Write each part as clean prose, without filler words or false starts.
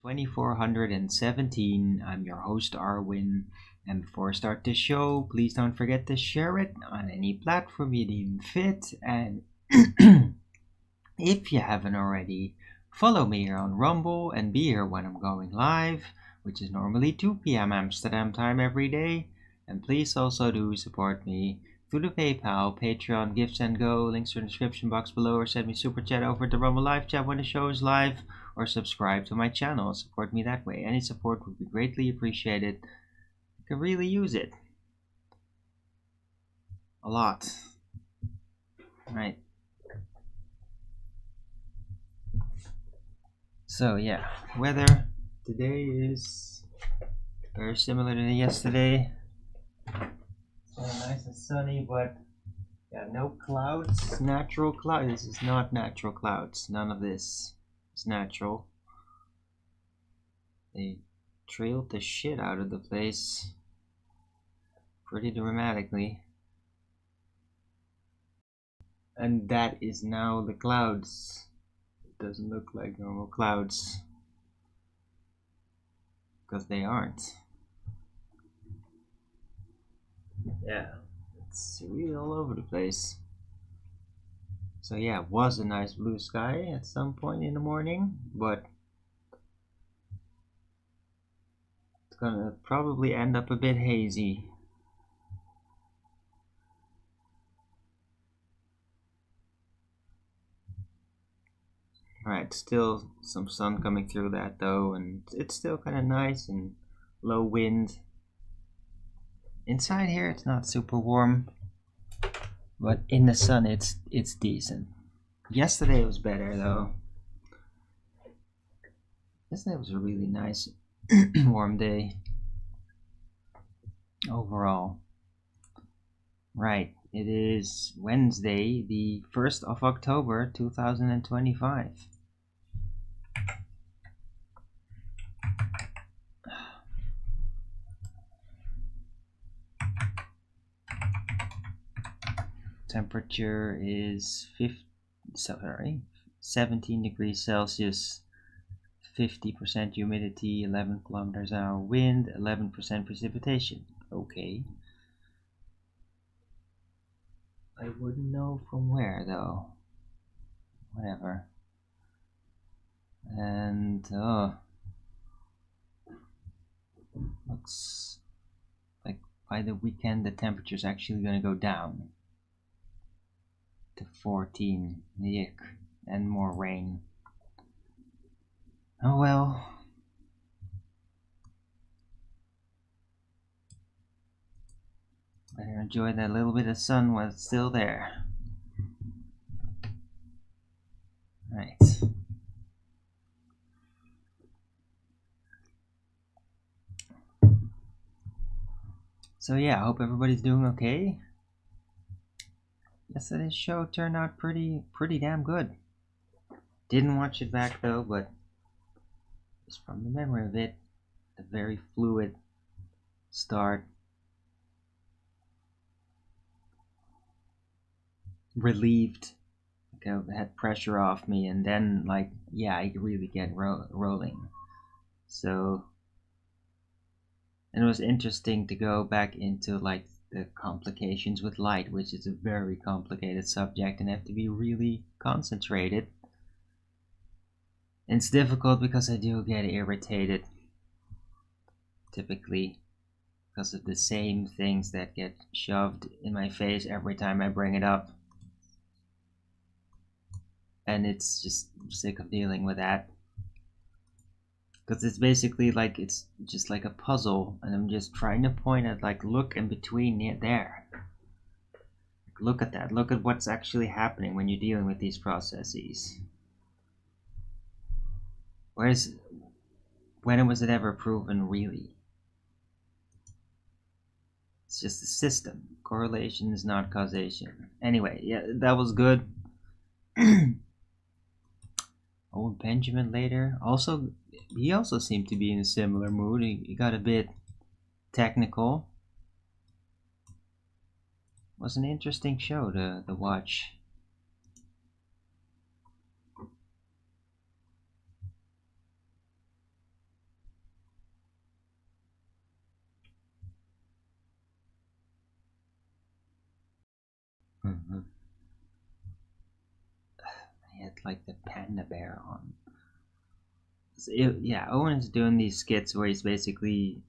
2417. I'm your host, Arwin. And before I start the show, please don't forget to share it on any platform you deem fit. And if you haven't already, follow me here on Rumble and be here when I'm going live, which is normally 2 p.m. Amsterdam time every day. And please also do support me through the PayPal, Patreon, Gifts and Go. Links are in the description box below, or send me super chat over the Rumble live chat when the show is live, or subscribe to my channel. Support me that way. Any support would be greatly appreciated. I could really use it. A lot. Right. So yeah, weather today is very similar to yesterday. Nice and sunny, but yeah, no clouds. Natural clouds. This is not natural clouds. None of this is natural. They trailed the shit out of the place pretty dramatically. And that is now the clouds. It doesn't look like normal clouds, because they aren't. Yeah, it's really all over the place. So yeah, it was a nice blue sky at some point in the morning, but it's gonna probably end up a bit hazy. Right, still some sun coming through that though, and it's still kind of nice and low wind. Inside here it's not super warm, but in the sun it's decent. Yesterday was better though. Yesterday was a really nice warm day overall. Right, it is Wednesday, the 1st of October 2025. Temperature is 17 degrees Celsius, 50% humidity, 11 kilometers an hour wind, 11% precipitation. Okay. I wouldn't know from where though. Whatever. And looks like by the weekend the temperature is actually going to go down to 14. Yuck. And more rain. Oh well. Better enjoy that little bit of sun while it's still there. Right. So yeah, I hope everybody's doing okay. Yesterday's show turned out pretty damn good. Didn't watch it back though, but just from the memory of it, a very fluid start. Relieved. Like I had pressure off me, and then I could really get rolling. So, and it was interesting to go back into the complications with light, which is a very complicated subject and have to be really concentrated. And it's difficult because I do get irritated typically because of the same things that get shoved in my face every time I bring it up. And it's just sick of dealing with that. Because it's basically it's just like a puzzle, and I'm just trying to point at look in between there. Look at that. Look at what's actually happening when you're dealing with these processes. When was it ever proven really? It's just a system. Correlation is not causation. Anyway, yeah, that was good. Owen Benjamin later. He also seemed to be in a similar mood. He got a bit technical. It was an interesting show to watch. Mhm. He had like the panda bear on. Yeah, Owen's doing these skits where he's basically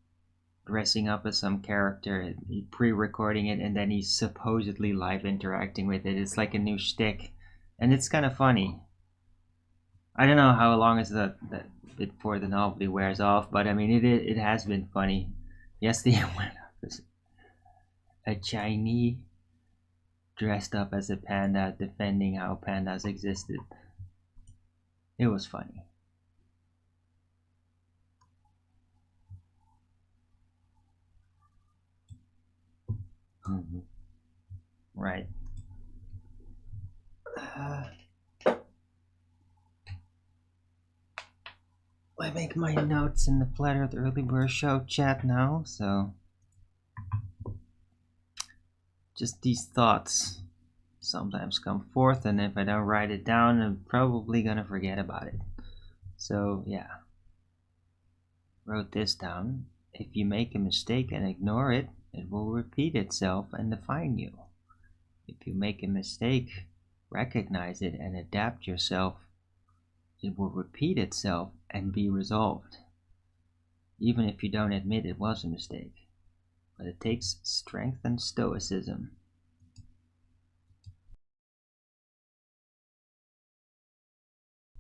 dressing up as some character, and pre-recording it, and then he's supposedly live interacting with it. It's like a new shtick, and it's kind of funny. I don't know how long is that before the novelty wears off, but I mean it has been funny. Yesterday went up as a Chinese dressed up as a panda defending how pandas existed. It was funny. Mhm. Right. Uh, I make my notes in the Flat Earth Early Bird Show chat now, so just these thoughts sometimes come forth, and if I don't write it down, I'm probably gonna forget about it. So, yeah, wrote this down. If you make a mistake and ignore it, it will repeat itself and define you. If you make a mistake, recognize it and adapt yourself, it will repeat itself and be resolved. Even if you don't admit it was a mistake. But it takes strength and stoicism.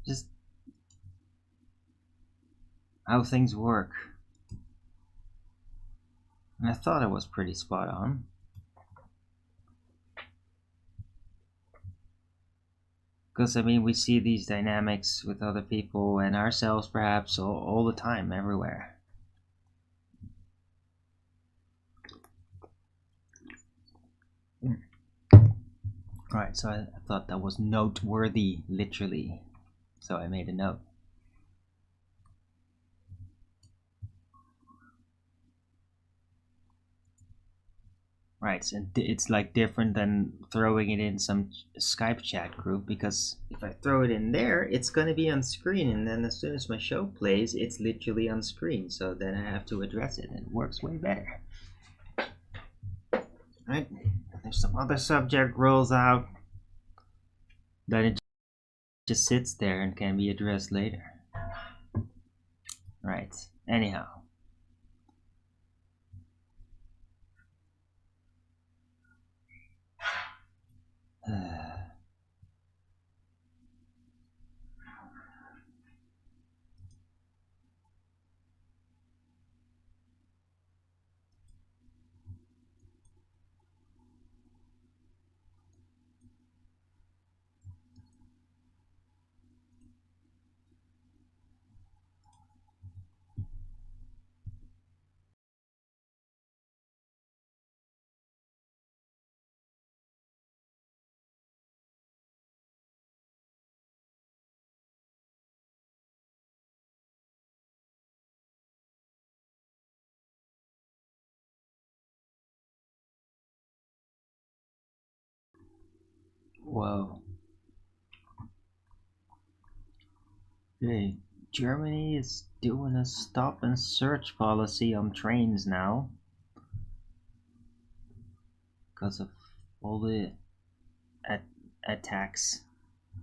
Just how things work. And I thought it was pretty spot on. Because, I mean, we see these dynamics with other people and ourselves perhaps all the time, everywhere. Right, so I thought that was noteworthy, literally. So I made a note. Right, and it's like different than throwing it in some Skype chat group, because if I throw it in there, it's going to be on screen, and then as soon as my show plays, it's literally on screen. So then I have to address it, and it works way better. Right? If some other subject rolls out, then it just sits there and can be addressed later. Right. Anyhow. Whoa. Hey, Germany is doing a stop and search policy on trains now because of all the attacks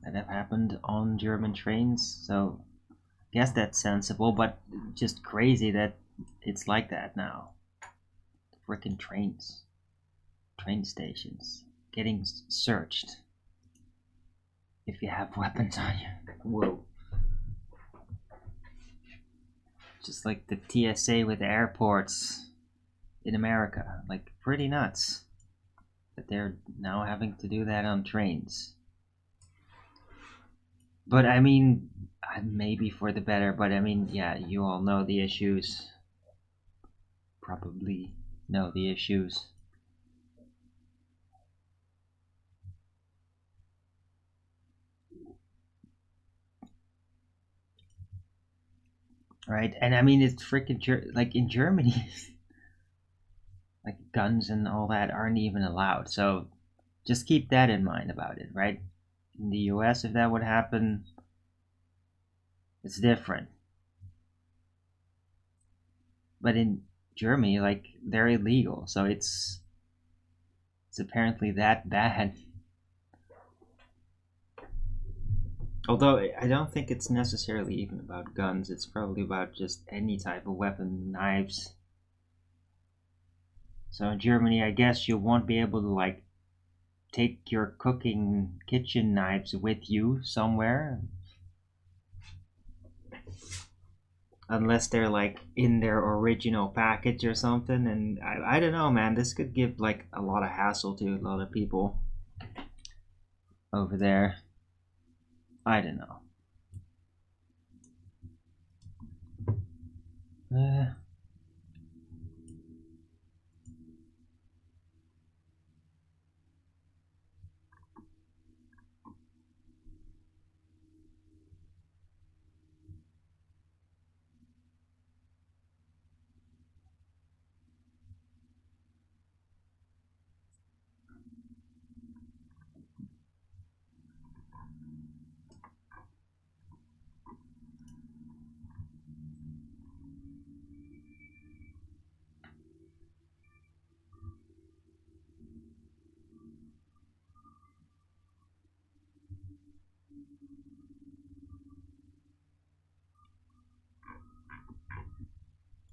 that have happened on German trains. So, I guess that's sensible, but just crazy that it's like that now. Freaking trains, train stations getting searched if you have weapons on you. Whoa. Just like the TSA with airports in America. Like, pretty nuts that they're now having to do that on trains. But I mean, maybe for the better, but I mean, yeah, you all know the issues. Probably know the issues. Right? And I mean, it's freaking like in Germany, like guns and all that aren't even allowed. So just keep that in mind about it, right? In the US, if that would happen, it's different. But in Germany, like they're illegal, so it's apparently that bad Although I don't think it's necessarily even about guns, it's probably about just any type of weapon, knives. So in Germany, I guess you won't be able to like take your cooking kitchen knives with you somewhere unless they're like in their original package or something. And I don't know, man, this could give like a lot of hassle to a lot of people over there. I don't know. uh,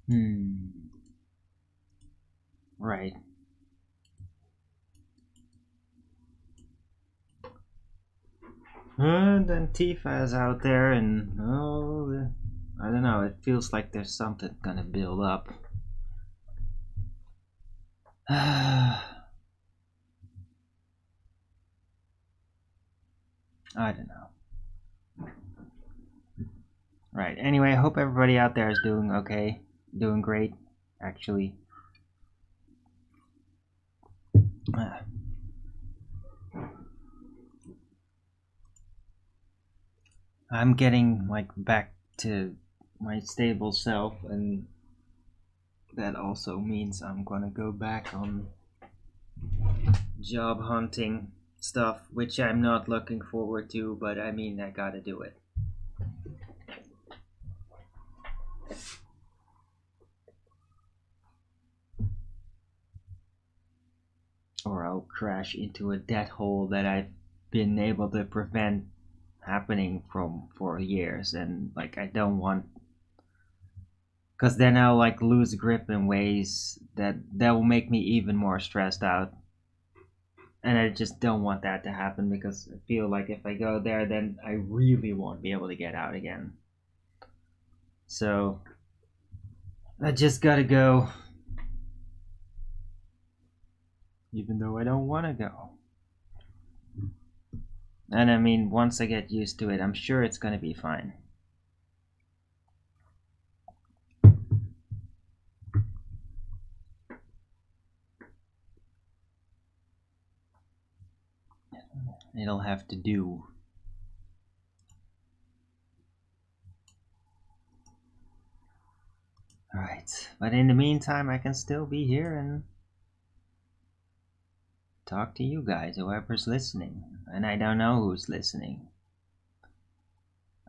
hmm right. And then Tifa is out there, and oh, I don't know. It feels like there's something gonna build up. I don't know. Right. Anyway, I hope everybody out there is doing okay, doing great. Actually, uh, I'm getting like back to my stable self, and that also means I'm gonna go back on job hunting stuff, which I'm not looking forward to, but I mean, I gotta do it. Or I'll crash into a dead hole that I've been able to prevent happening from for years, and like I don't want, because then I'll like lose grip in ways that will make me even more stressed out, and I just don't want that to happen because I feel like if I go there, then I really won't be able to get out again. So I just gotta go, even though I don't want to go. And I mean, once I get used to it, I'm sure it's gonna be fine. It'll have to do. Alright, but in the meantime, I can still be here and talk to you guys, whoever's listening. And I don't know who's listening.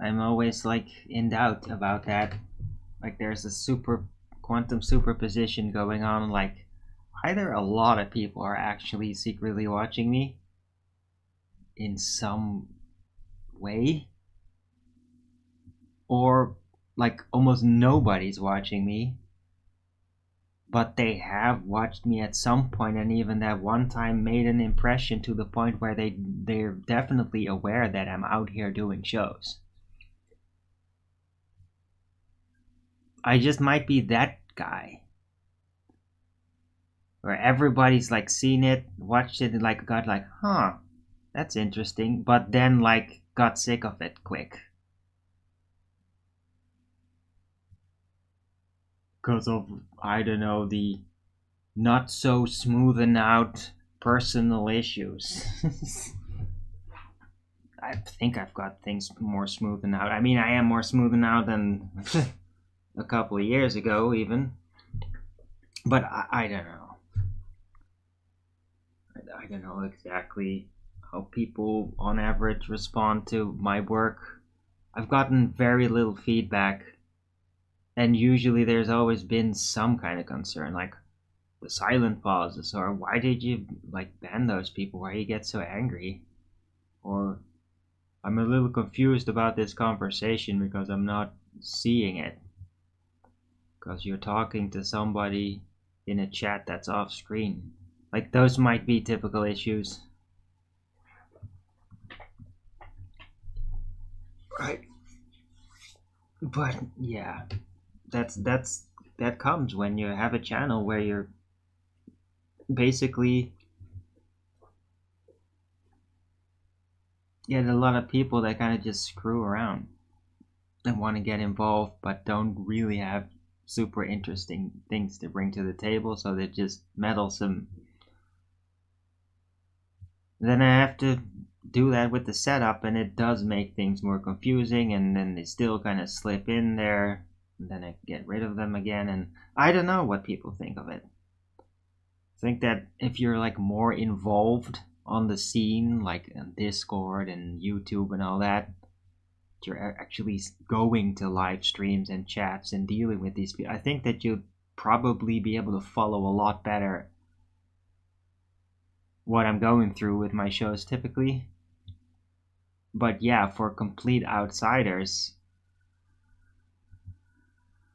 I'm always like in doubt about that. Like there's a super quantum superposition going on. Like either a lot of people are actually secretly watching me in some way, or like almost nobody's watching me, but they have watched me at some point, and even that one time made an impression to the point where they're definitely aware that I'm out here doing shows. I just might be that guy where everybody's like seen it, watched it, and like got like, huh, that's interesting, but then like got sick of it quick because of, I don't know, the not so smoothen out personal issues. I think I've got things more smoothen out. I mean, I am more smoothen out than a couple of years ago, even. But I don't know. I don't know exactly how people on average respond to my work. I've gotten very little feedback, and usually there's always been some kind of concern, like the silent pauses, or why did you like ban those people? Why you get so angry? Or I'm a little confused about this conversation because I'm not seeing it. Because you're talking to somebody in a chat that's off screen. Like, those might be typical issues. Right. But yeah, that comes when you have a channel where you're basically get a lot of people that kind of just screw around and want to get involved but don't really have super interesting things to bring to the table, so they're just meddlesome. Then I have to do that with the setup, and it does make things more confusing, and then they still kind of slip in there, and then I get rid of them again, and I don't know what people think of it. I think that if you're like more involved on the scene, like on Discord and YouTube and all that, you're actually going to live streams and chats and dealing with these people, I think that you'd probably be able to follow a lot better what I'm going through with my shows typically. But yeah, for complete outsiders,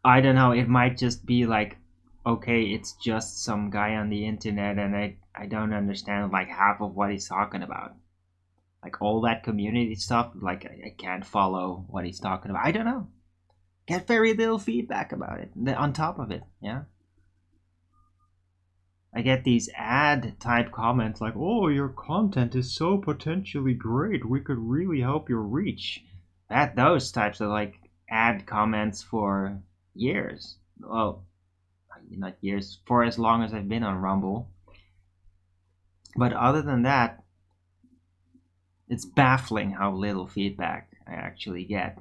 I don't know, it might just be like, okay, it's just some guy on the internet and I don't understand like half of what he's talking about. Like all that community stuff, like I can't follow what he's talking about. I don't know. Get very little feedback about it on top of it, yeah? I get these ad type comments like, oh, your content is so potentially great, we could really help your reach. Those types of like ad comments for years. Well, not years, for as long as I've been on Rumble. But other than that, it's baffling how little feedback I actually get.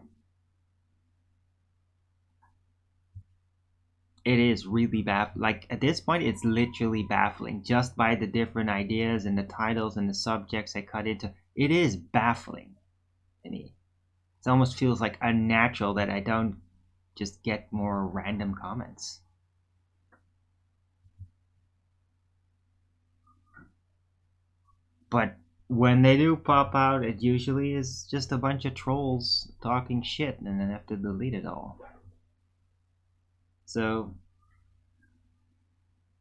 It is really baffling. Like at this point, it's literally baffling just by the different ideas and the titles and the subjects I cut into. It is baffling to me. It almost feels like unnatural that I don't just get more random comments. But when they do pop out, it usually is just a bunch of trolls talking shit, and then I have to delete it all. So,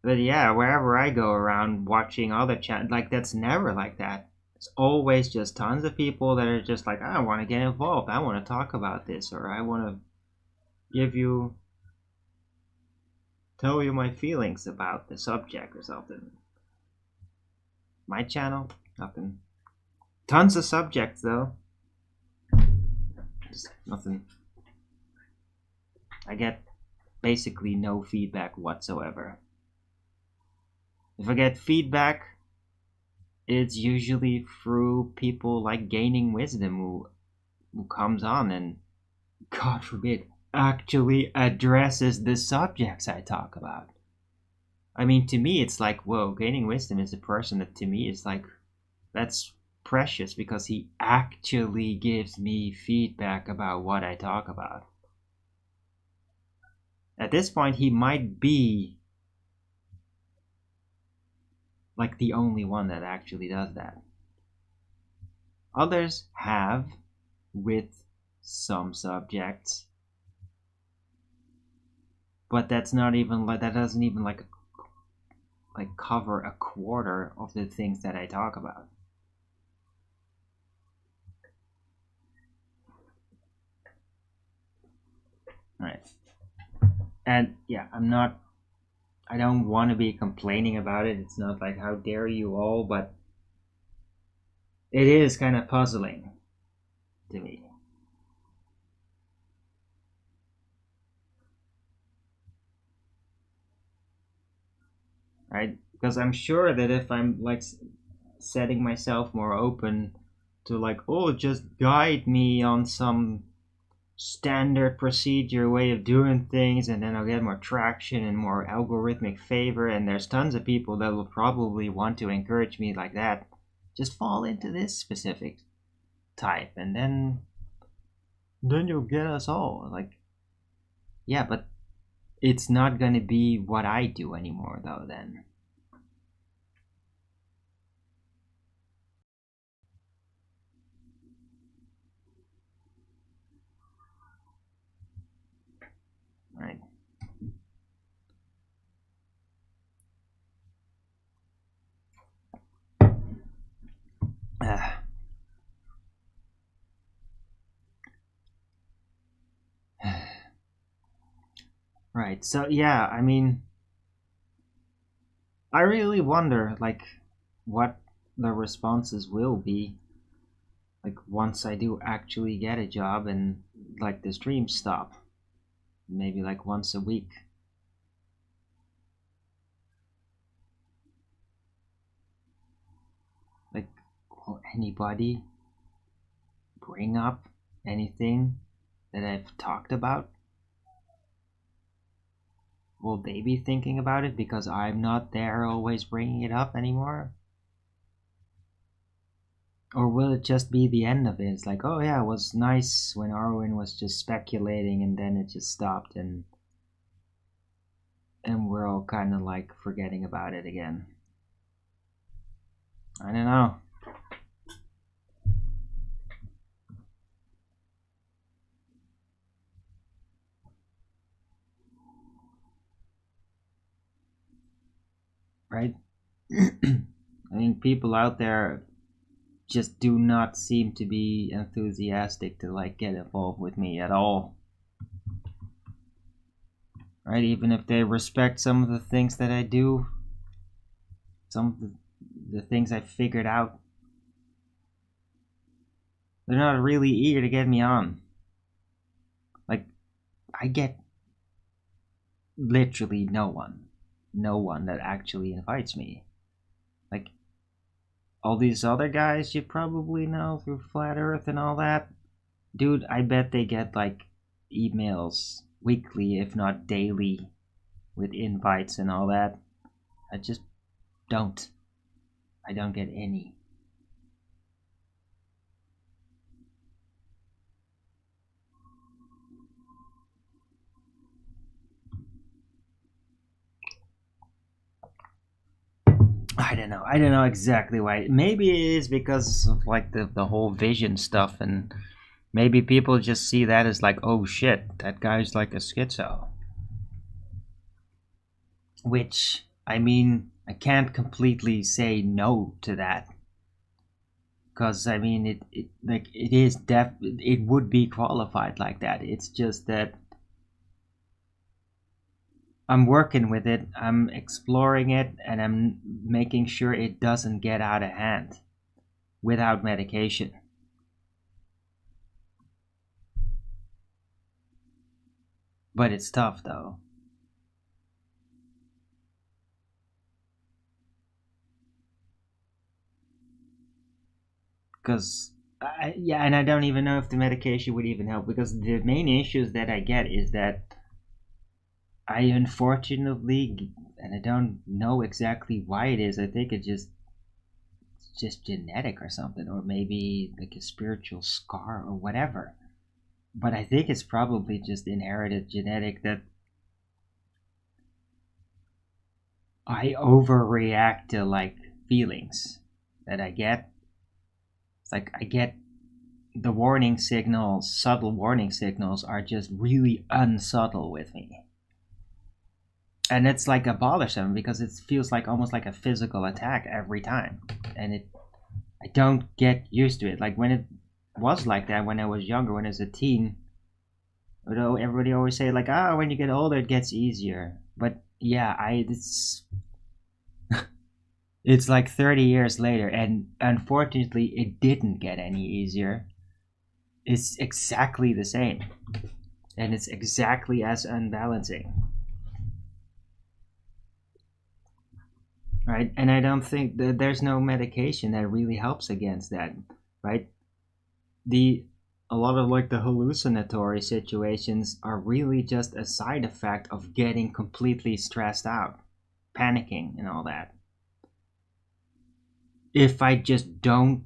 but yeah, wherever I go around watching other chat, like that's never like that. It's always just tons of people that are just like, I want to get involved, I want to talk about this, or I want to tell you my feelings about the subject or something. My channel, nothing. Tons of subjects though. Just nothing. I get basically no feedback whatsoever. If I get feedback, it's usually through people like Gaining Wisdom who comes on and, God forbid, actually addresses the subjects I talk about. I mean, to me, it's like, whoa, Gaining Wisdom is a person that to me is like, that's precious because he actually gives me feedback about what I talk about. At this point, he might be like the only one that actually does that. Others have with some subjects, but that's not even like, that doesn't even like cover a quarter of the things that I talk about. Right. And yeah, I don't want to be complaining about it. It's not like how dare you all, but it is kind of puzzling to me. Right? Because I'm sure that if I'm like setting myself more open to like, oh, just guide me on some standard procedure way of doing things, and then I'll get more traction and more algorithmic favor, and there's tons of people that will probably want to encourage me like that. Just fall into this specific type, and then you'll get us all. Like, yeah, but it's not gonna be what I do anymore though then. Right. So yeah, I mean, I really wonder like what the responses will be like once I do actually get a job and like the streams stop. Maybe like once a week. Like, will anybody bring up anything that I've talked about? Will they be thinking about it because I'm not there always bringing it up anymore? Or will it just be the end of it? It's like, oh yeah, it was nice when Arwen was just speculating and then it just stopped and we're all kind of like forgetting about it again. I don't know. Right? I think people out there just do not seem to be enthusiastic to like get involved with me at all. Right? Even if they respect some of the things that I do, some of the things I figured out, they're not really eager to get me on. Like, I get literally no one that actually invites me. Like, all these other guys you probably know through Flat Earth and all that, dude, I bet they get like emails weekly, if not daily, with invites and all that. I just don't. I don't get any. I don't know. I don't know exactly why. Maybe it is because of like the whole vision stuff, and maybe people just see that as like, oh shit, that guy's like a schizo. Which, I mean, I can't completely say no to that. Because I mean, it like it is it would be qualified like that. It's just that I'm working with it, I'm exploring it, and I'm making sure it doesn't get out of hand without medication. But it's tough though. Because, yeah, and I don't even know if the medication would even help because the main issues that I get is that I unfortunately, and I don't know exactly why it is, I think it's just genetic or something, or maybe like a spiritual scar or whatever. But I think it's probably just inherited genetic that I overreact to like feelings that I get. It's like I get the warning signals, subtle warning signals are just really unsubtle with me. And it's like a bothersome because it feels like almost like a physical attack every time. And I don't get used to it. Like when it was like that when I was younger, when I was a teen, although everybody always say like, ah, when you get older it gets easier. But yeah, it's like 30 years later, and unfortunately, it didn't get any easier. It's exactly the same, and it's exactly as unbalancing, right? And I don't think that there's no medication that really helps against that, right? The A lot of like the hallucinatory situations are really just a side effect of getting completely stressed out, panicking, and all that. If I just don't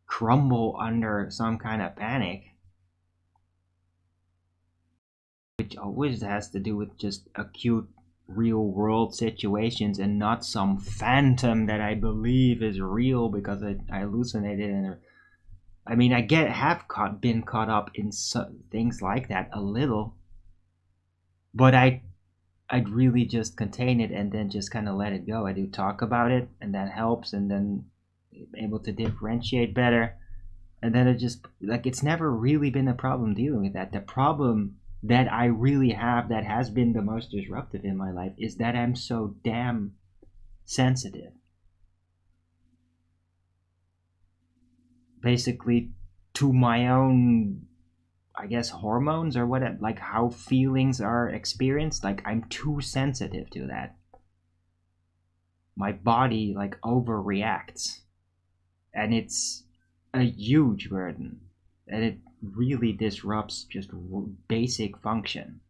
crumble under some kind of panic, which always has to do with just acute real world situations and not some phantom that I believe is real because I hallucinated and I mean I been caught up in things like that a little, but I'd really just contain it and then just kind of let it go. I do talk about it and that helps, and then able to differentiate better, and then it just like it's never really been a problem dealing with that. The problem that I really have that has been the most disruptive in my life is that I'm so damn sensitive. Basically, to my own, I guess, hormones or whatever, like how feelings are experienced. Like, I'm too sensitive to that. My body, like, overreacts. And it's a huge burden. And it really disrupts just basic function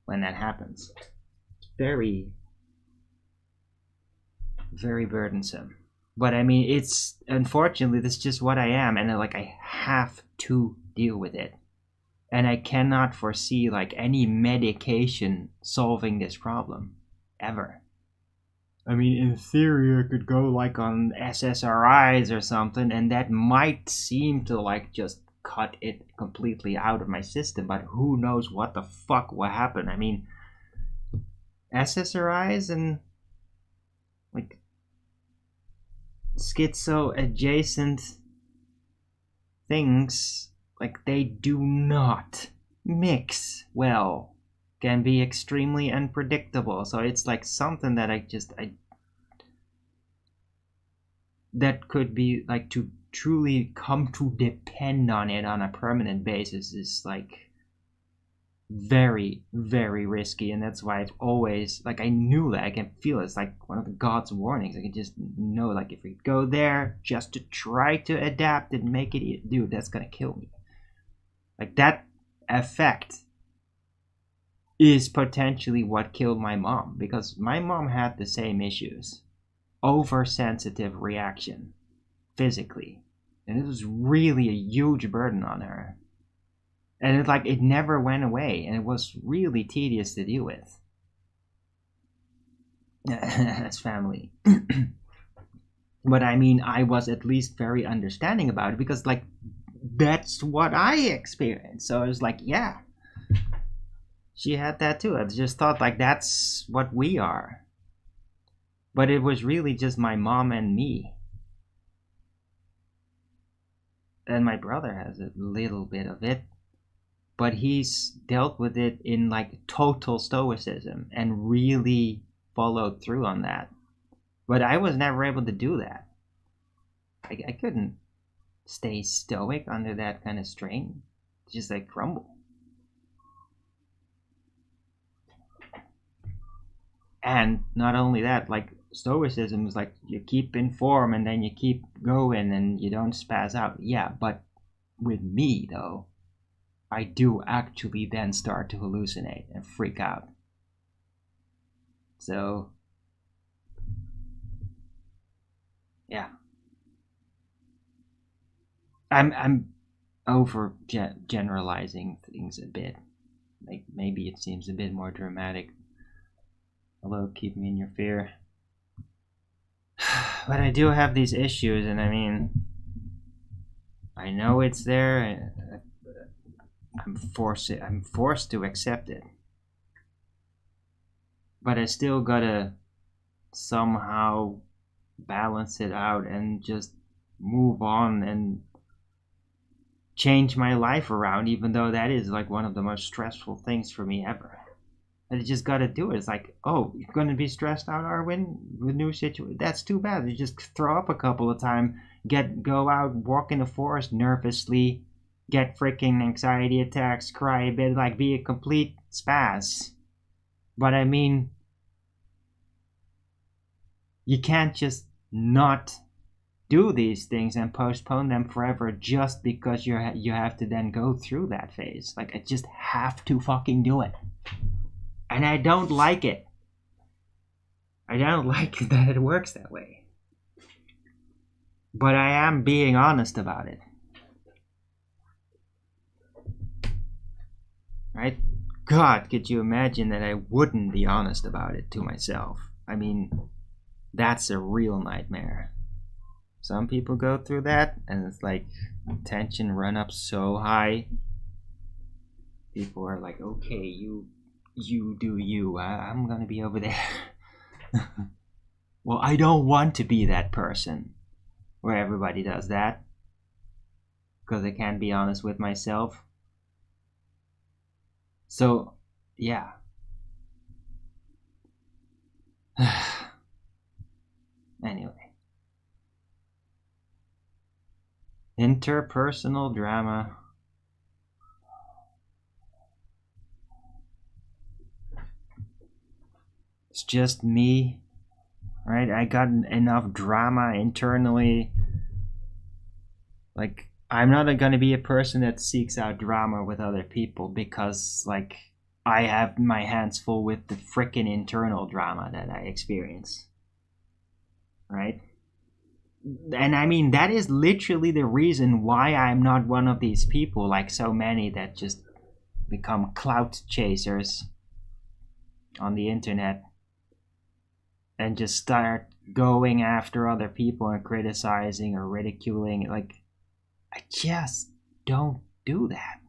when that happens. It's very, very burdensome. But I mean, it's unfortunately, that's just what I am, and like I have to deal with it. And I cannot foresee like any medication solving this problem ever. I mean, in theory, I could go like on SSRIs or something, and that might seem to like just cut it completely out of my system, but who knows what the fuck will happen. I mean, SSRIs and like schizo adjacent things, like, they do not mix well, can be extremely unpredictable. So it's like something that I that could be like, to truly come to depend on it on a permanent basis is like very, very risky. And that's why I've always, like, I knew that I can feel it. It's like one of the God's warnings. I can just know, like, if we go there just to try to adapt and make it, dude, that's gonna kill me. Like, that effect is potentially what killed my mom, because my mom had the same issues. Oversensitive reaction physically, and it was really a huge burden on her, and it's like it never went away, and it was really tedious to deal with as family. But I mean, I was at least very understanding about it, because like that's what I experienced. So it was like, yeah, she had that too. I just thought like that's what we are. But it was really just my mom and me. And my brother has a little bit of it, but he's dealt with it in like total stoicism and really followed through on that. But I was never able to do that. I couldn't stay stoic under that kind of strain. Just like crumble. And not only that, like, stoicism is like you keep in form and then you keep going and you don't spaz out. Yeah, but with me though, I do actually then start to hallucinate and freak out. So yeah, I'm over generalizing things a bit. Like, maybe it seems a bit more dramatic. Hello, keep me in your fear. But I do have these issues, and I mean, I know it's there. I'm forced to accept it. But I still gotta somehow balance it out and just move on and change my life around, even though that is like one of the most stressful things for me ever. And you just gotta do it. It's like, oh, you're gonna be stressed out, Arwen, with new situation. That's too bad. You just throw up a couple of times, go out, walk in the forest nervously, get freaking anxiety attacks, cry a bit, like be a complete spaz. But I mean, you can't just not do these things and postpone them forever just because you have to then go through that phase. Like, I just have to fucking do it. And I don't like it. I don't like that it works that way. But I am being honest about it. Right? God, could you imagine that I wouldn't be honest about it to myself? I mean, that's a real nightmare. Some people go through that, and it's like tension run up so high. People are like, okay, you do you. I'm gonna be over there. Well, I don't want to be that person where everybody does that, because I can't be honest with myself. So, yeah. Anyway. Interpersonal drama. It's just me, right? I got enough drama internally. Like, I'm not gonna be a person that seeks out drama with other people because, like, I have my hands full with the frickin' internal drama that I experience. Right? And I mean, that is literally the reason why I'm not one of these people, like so many, that just become clout chasers on the internet and just start going after other people and criticizing or ridiculing. Like, I just don't do that.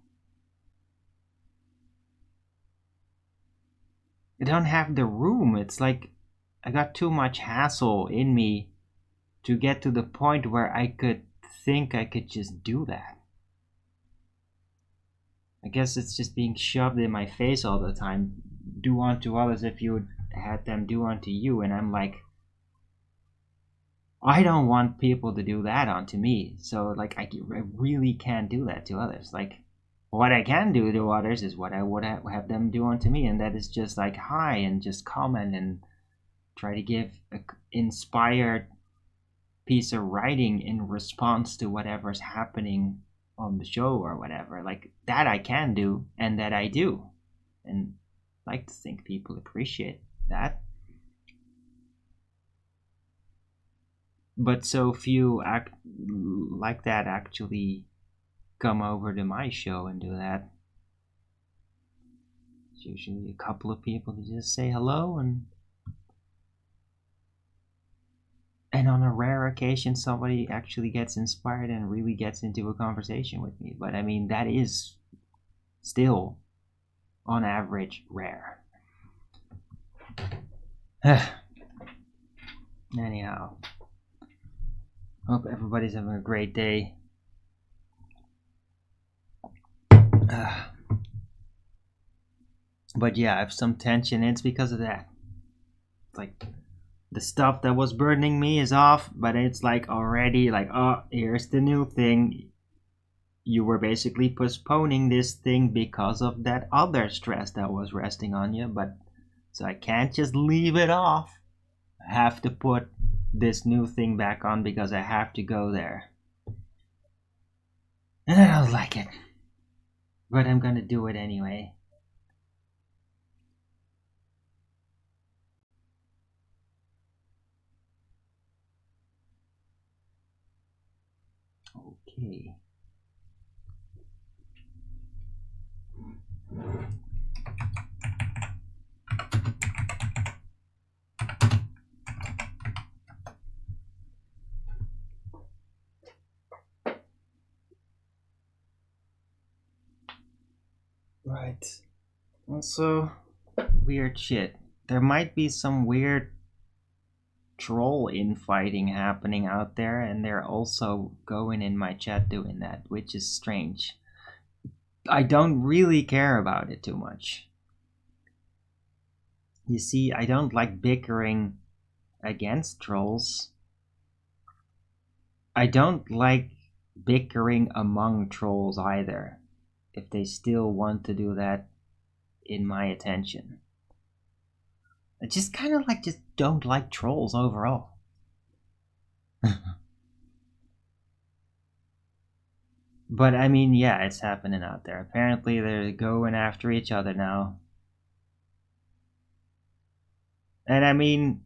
I don't have the room. It's like I got too much hassle in me to get to the point where I could think I could just do that. I guess it's just being shoved in my face all the time. Do unto others if you had them do unto you. And I'm like, I don't want people to do that onto me. So, like, I really can't do that to others. Like, what I can do to others is what I would have them do unto me. And that is just like hi and just comment and try to give an inspired piece of writing in response to whatever's happening on the show or whatever. Like, that I can do and that I do. And I like to think people appreciate that. But so few act like that actually come over to my show and do that. It's usually a couple of people to just say hello, and on a rare occasion somebody actually gets inspired and really gets into a conversation with me. But I mean, that is still on average rare. Anyhow, hope everybody's having a great day. But yeah, I have some tension, and it's because of that. It's like the stuff that was burdening me is off, but it's like already like, oh, here's the new thing. You were basically postponing this thing because of that other stress that was resting on you, but so I can't just leave it off. I have to put this new thing back on because I have to go there. And I don't like it. But I'm gonna do it anyway. Okay. Right. Also, weird shit. There might be some weird troll infighting happening out there, and they're also going in my chat doing that, which is strange. I don't really care about it too much. You see, I don't like bickering against trolls. I don't like bickering among trolls either, if they still want to do that in my attention. I just kind of like just don't like trolls overall. But I mean, yeah, it's happening out there. Apparently they're going after each other now. And I mean,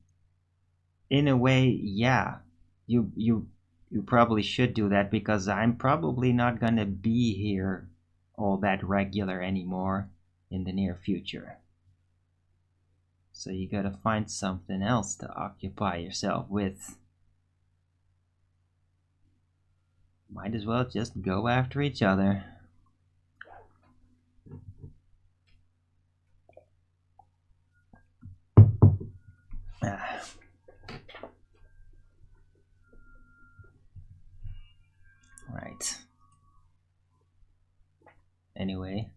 in a way, yeah, you probably should do that because I'm probably not gonna be here all that regular anymore in the near future. So you gotta find something else to occupy yourself with. Might as well just go after each other. Right. Anyway,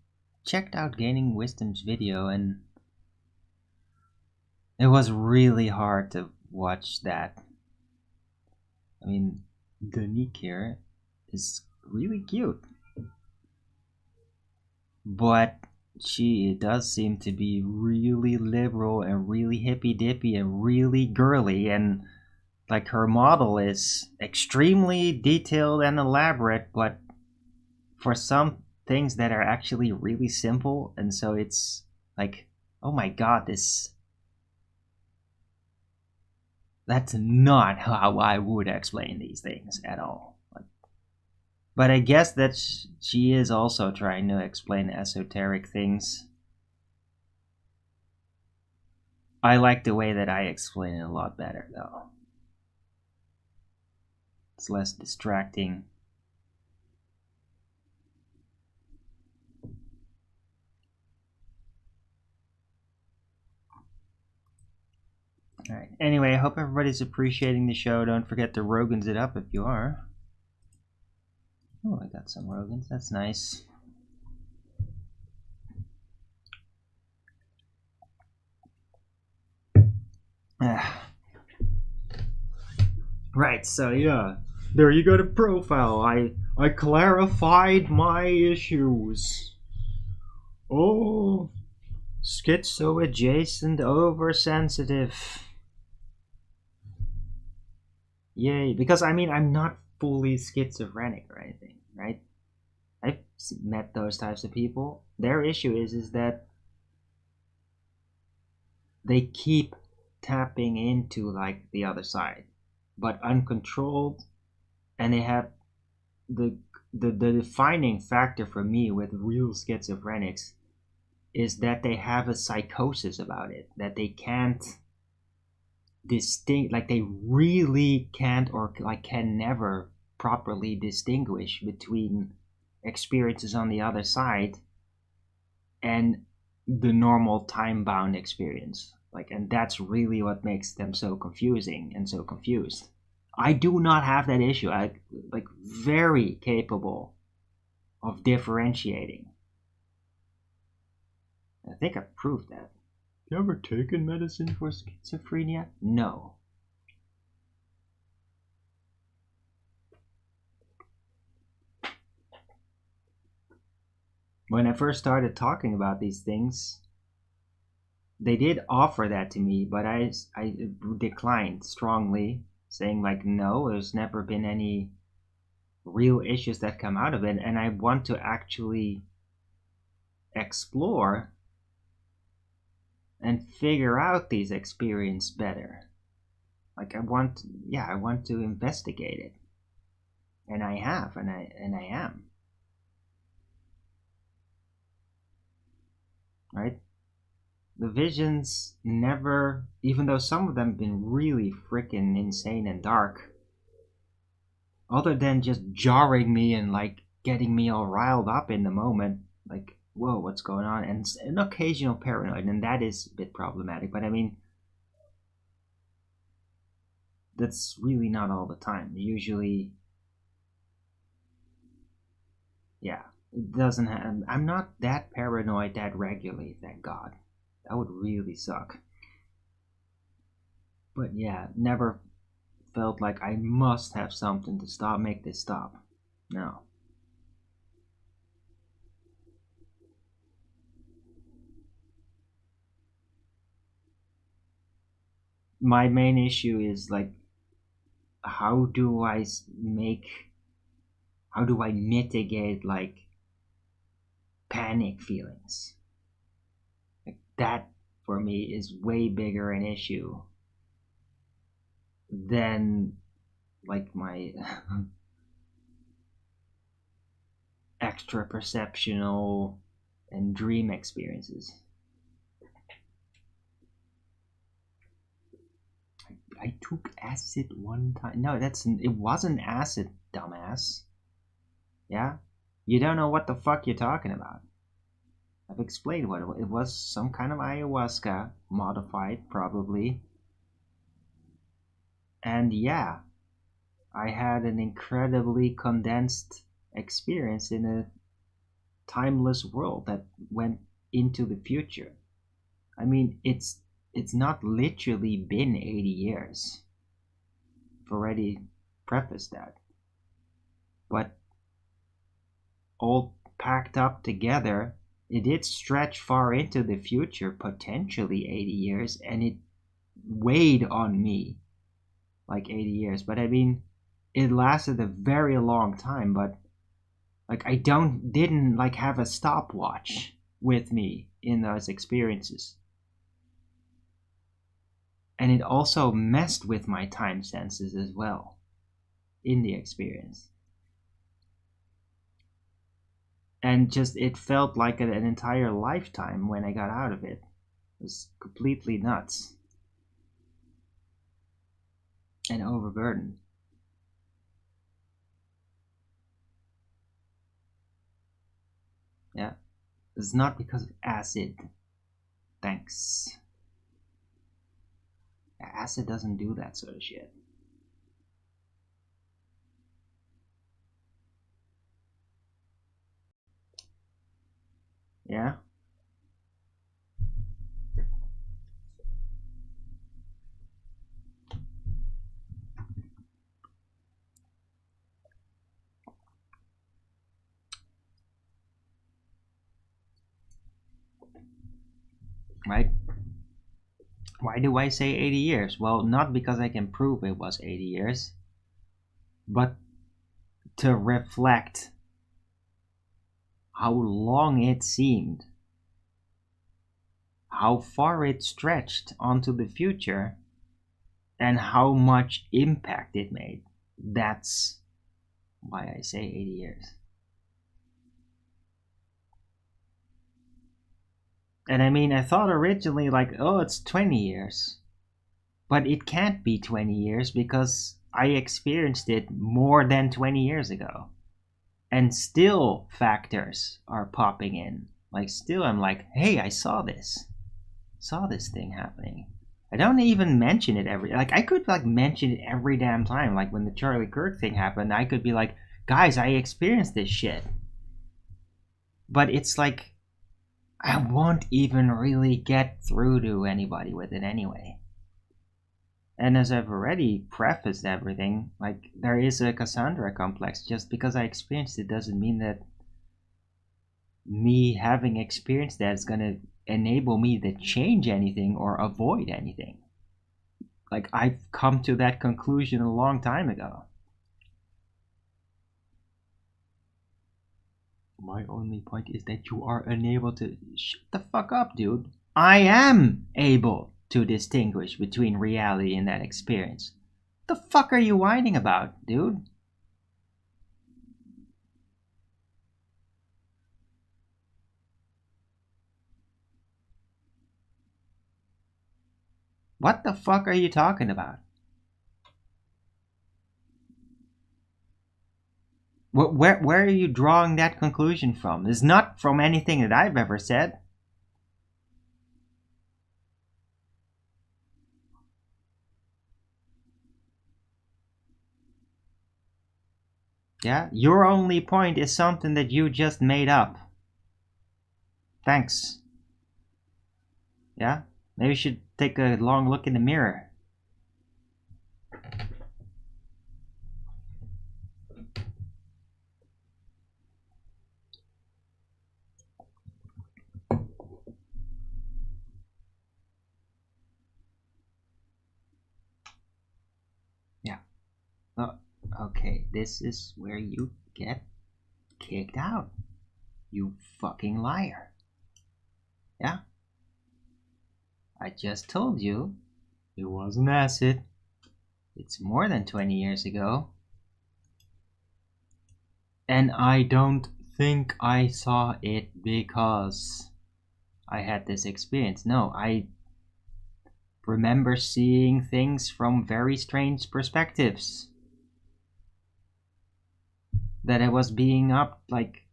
checked out Gaining Wisdom's video, and it was really hard to watch that. I mean, Danique here is really cute, but she does seem to be really liberal and really hippy dippy and really girly, and like her model is extremely detailed and elaborate, but for some things that are actually really simple, and so it's like, oh my god, that's not how I would explain these things at all. But I guess that she is also trying to explain esoteric things. I like the way that I explain it a lot better, though. It's less distracting. Alright, anyway, I hope everybody's appreciating the show. Don't forget to Rogans it up if you are. Oh, I got some Rogans. That's nice. Right, so yeah. There you go to profile. I clarified my issues. Oh, schizo-adjacent oversensitive. Yay, because I mean, I'm not fully schizophrenic or anything, right? I've met those types of people. Their issue is that they keep tapping into like the other side, but uncontrolled, and they have the defining factor for me with real schizophrenics is that they have a psychosis about it, that they can't distinct, like they really can't, or like can never properly distinguish between experiences on the other side and the normal time-bound experience. Like, and that's really what makes them so confusing and so confused. I do not have that issue. I like very capable of differentiating. I think I've proved that. You ever taken medicine for schizophrenia? No. When I first started talking about these things, they did offer that to me, but I declined strongly, saying like, no, there's never been any real issues that come out of it, and I want to actually explore and figure out these experiences better. Like I want to investigate it, and I have, and I am. Right? The visions never, even though some of them have been really freaking insane and dark, other than just jarring me and like getting me all riled up in the moment, like, whoa, what's going on? And an occasional paranoid, and that is a bit problematic, but I mean, that's really not all the time. Usually, yeah, it doesn't have, I'm not that paranoid that regularly, thank God. That would really suck. But yeah, never felt like I must have something to make this stop. No. My main issue is like, how do I mitigate like panic feelings? Like that for me is way bigger an issue than like my extra perceptional and dream experiences. I took acid one time. No, it wasn't acid, dumbass. Yeah? You don't know what the fuck you're talking about. I've explained what it was. Some kind of ayahuasca, modified probably. And yeah, I had an incredibly condensed experience in timeless world that went into the future. I mean, it's not literally been 80 years. I've already prefaced that. But all packed up together, it did stretch far into the future, potentially 80 years, and it weighed on me like 80 years. But I mean, it lasted a very long time, but like I didn't like have a stopwatch with me in those experiences. And it also messed with my time senses as well in the experience. And just it felt like an entire lifetime when I got out of it. It was completely nuts and overburdened. Yeah, it's not because of acid. Thanks. Acid doesn't do that sort of shit. Yeah? Right? Why do I say 80 years? Well, not because I can prove it was 80 years, but to reflect how long it seemed, how far it stretched onto the future, and how much impact it made. That's why I say 80 years. And I mean, I thought originally, like, oh, it's 20 years. But it can't be 20 years because I experienced it more than 20 years ago. And still factors are popping in. Like, still, I'm like, hey, I saw this. Saw this thing happening. I don't even mention it every, like, I could, like, mention it every damn time. Like, when the Charlie Kirk thing happened, I could be like, guys, I experienced this shit. But it's like, I won't even really get through to anybody with it anyway. And as I've already prefaced everything, like, there is a Cassandra complex. Just because I experienced it doesn't mean that me having experienced that is going to enable me to change anything or avoid anything. Like, I've come to that conclusion a long time ago. My only point is that you are unable to... Shut the fuck up, dude. I am able to distinguish between reality and that experience. The fuck are you whining about, dude? What the fuck are you talking about? Where are you drawing that conclusion from? It's not from anything that I've ever said. Yeah? Your only point is something that you just made up. Thanks. Yeah? Maybe you should take a long look in the mirror. Yeah. Oh, okay, this is where you get kicked out. You fucking liar. Yeah? I just told you it wasn't acid. It's more than 20 years ago. And I don't think I saw it because I had this experience. No, I remember seeing things from very strange perspectives. That I was being up, like,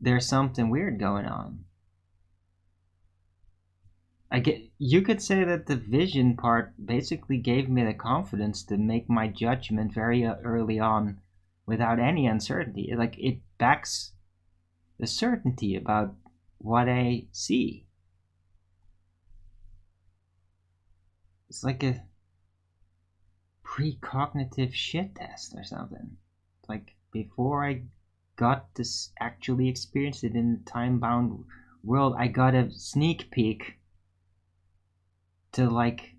there's something weird going on. You could say that the vision part basically gave me the confidence to make my judgment very early on without any uncertainty. Like, it backs the certainty about what I see. It's like a precognitive shit test or something. Like before I got to actually experience it in the time-bound world, I got a sneak peek to like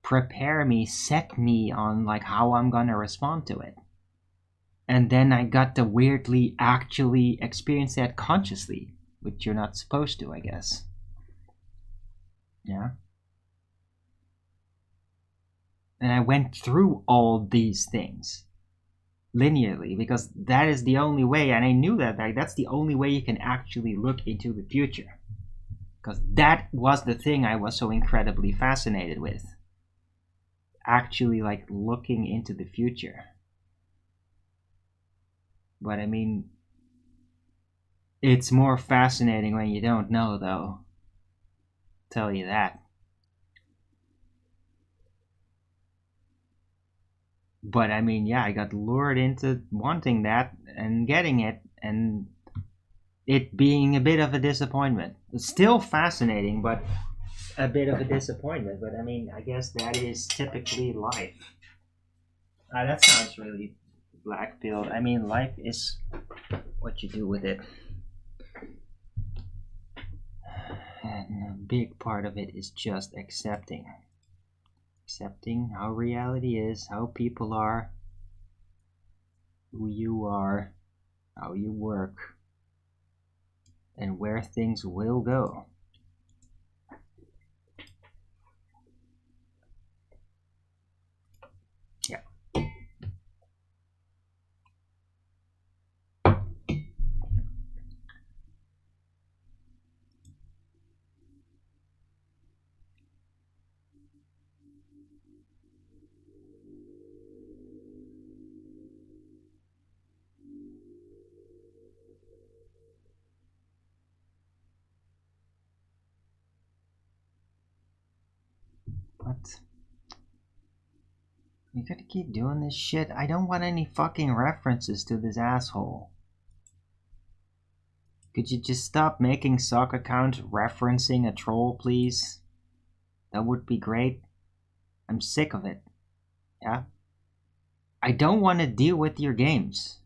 prepare me, set me on like how I'm gonna respond to it. And then I got to weirdly actually experience that consciously, which you're not supposed to, I guess. Yeah. And I went through all these things linearly because that is the only way, and I knew that like, that's the only way you can actually look into the future, because that was the thing I was so incredibly fascinated with, actually like looking into the future. But I mean, it's more fascinating when you don't know, though. I'll tell you that. But I mean, yeah, I got lured into wanting that and getting it, and it being a bit of a disappointment. It's still fascinating, but a bit of a disappointment. But I mean, I guess that is typically life. That sounds really black pilled. I mean, life is what you do with it. And a big part of it is just accepting. Accepting how reality is, how people are, who you are, how you work, and where things will go. Yeah. But you gotta keep doing this shit. I don't want any fucking references to this asshole. Could you just stop making sock account referencing a troll, please? That would be great. I'm sick of it. Yeah? I don't want to deal with your games.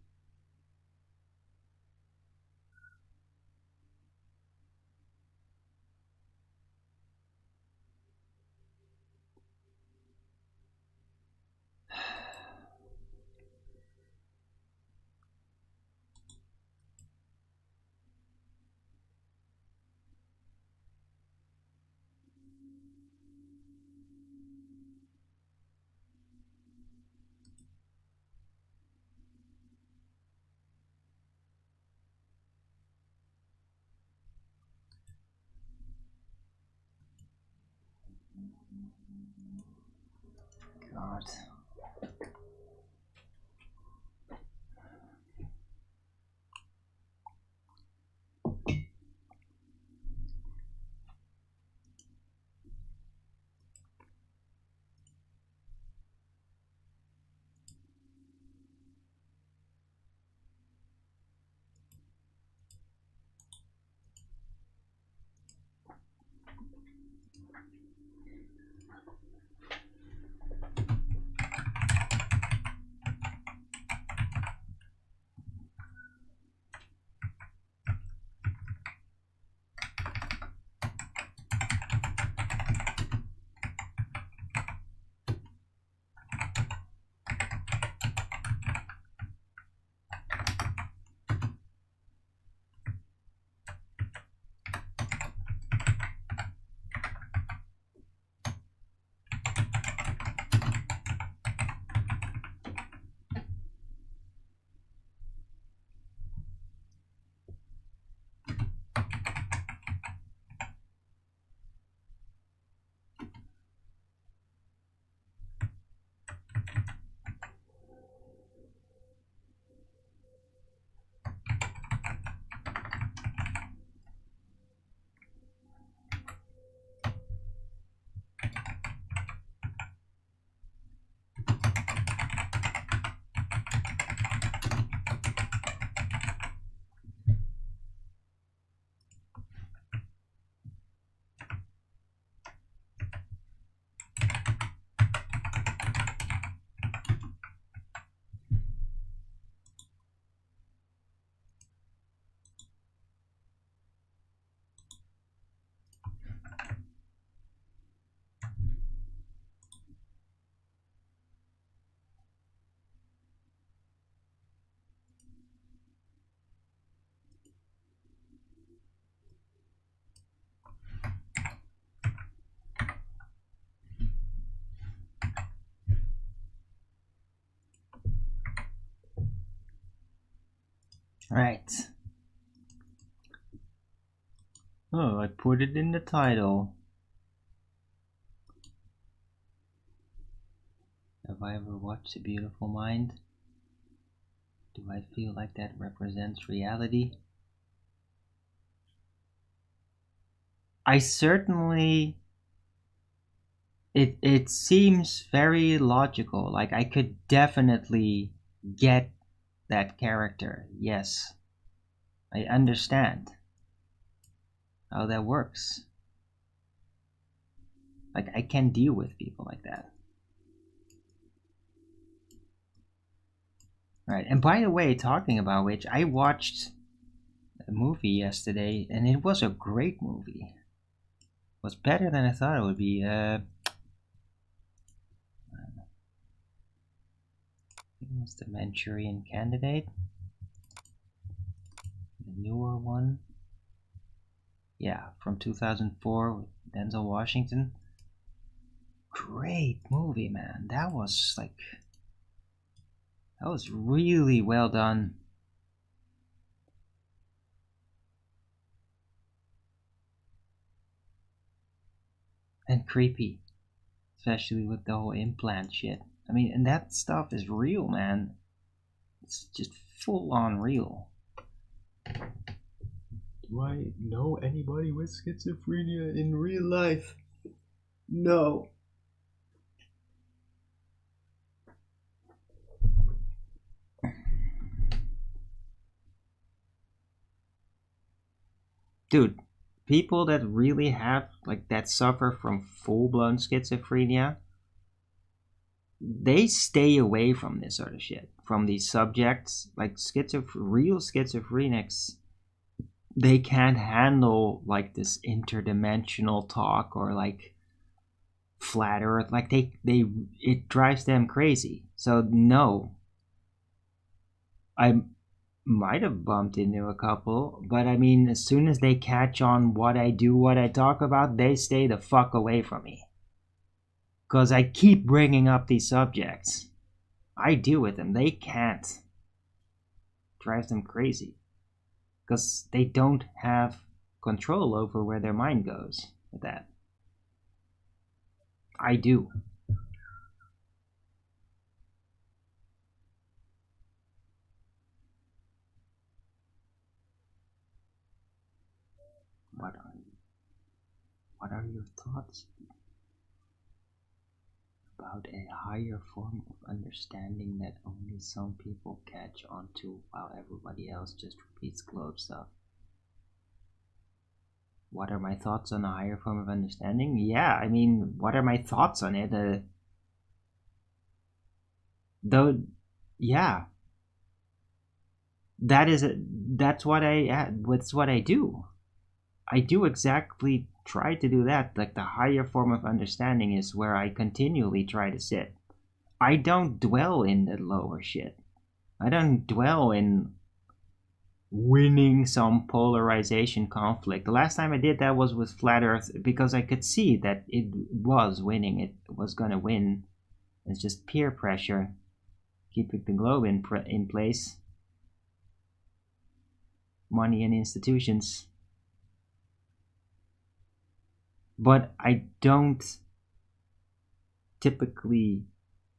God. Right. Oh, I put it in the title. Have I ever watched A Beautiful Mind? Do I feel like that represents reality? I certainly... It seems very logical. Like, I could definitely get that character. Yes. I understand how that works. Like, I can deal with people like that. Right, and by the way, talking about which, I watched a movie yesterday, and it was a great movie. It was better than I thought it would be. It was The Manchurian Candidate. The newer one. Yeah, from 2004 with Denzel Washington. Great movie, man. That was really well done. And creepy. Especially with the whole implant shit. I mean, and that stuff is real, man. It's just full on real. Do I know anybody with schizophrenia in real life? No. Dude, people that really have, like, that suffer from full-blown schizophrenia, they stay away from this sort of shit. From these subjects, like real schizophrenics, they can't handle, like, this interdimensional talk or, like, flat earth. Like, it drives them crazy. So, no. I might have bumped into a couple, but I mean, as soon as they catch on what I do, what I talk about, they stay the fuck away from me. Because I keep bringing up these subjects. I deal with them. They can't. Drives them crazy. Because they don't have control over where their mind goes with that. I do. What are your thoughts about a higher form of understanding that only some people catch onto while everybody else just repeats globe stuff? What are my thoughts on a higher form of understanding? Yeah, I mean, what are my thoughts on it? Though, yeah, that's what I do. I do exactly try to do that. Like, the higher form of understanding is where I continually try to sit. I don't dwell in the lower shit. I don't dwell in winning some polarization conflict. The last time I did that was with Flat Earth, because I could see that it was winning. It was gonna win. It's just peer pressure, keeping the globe in place. Money and institutions. But I don't typically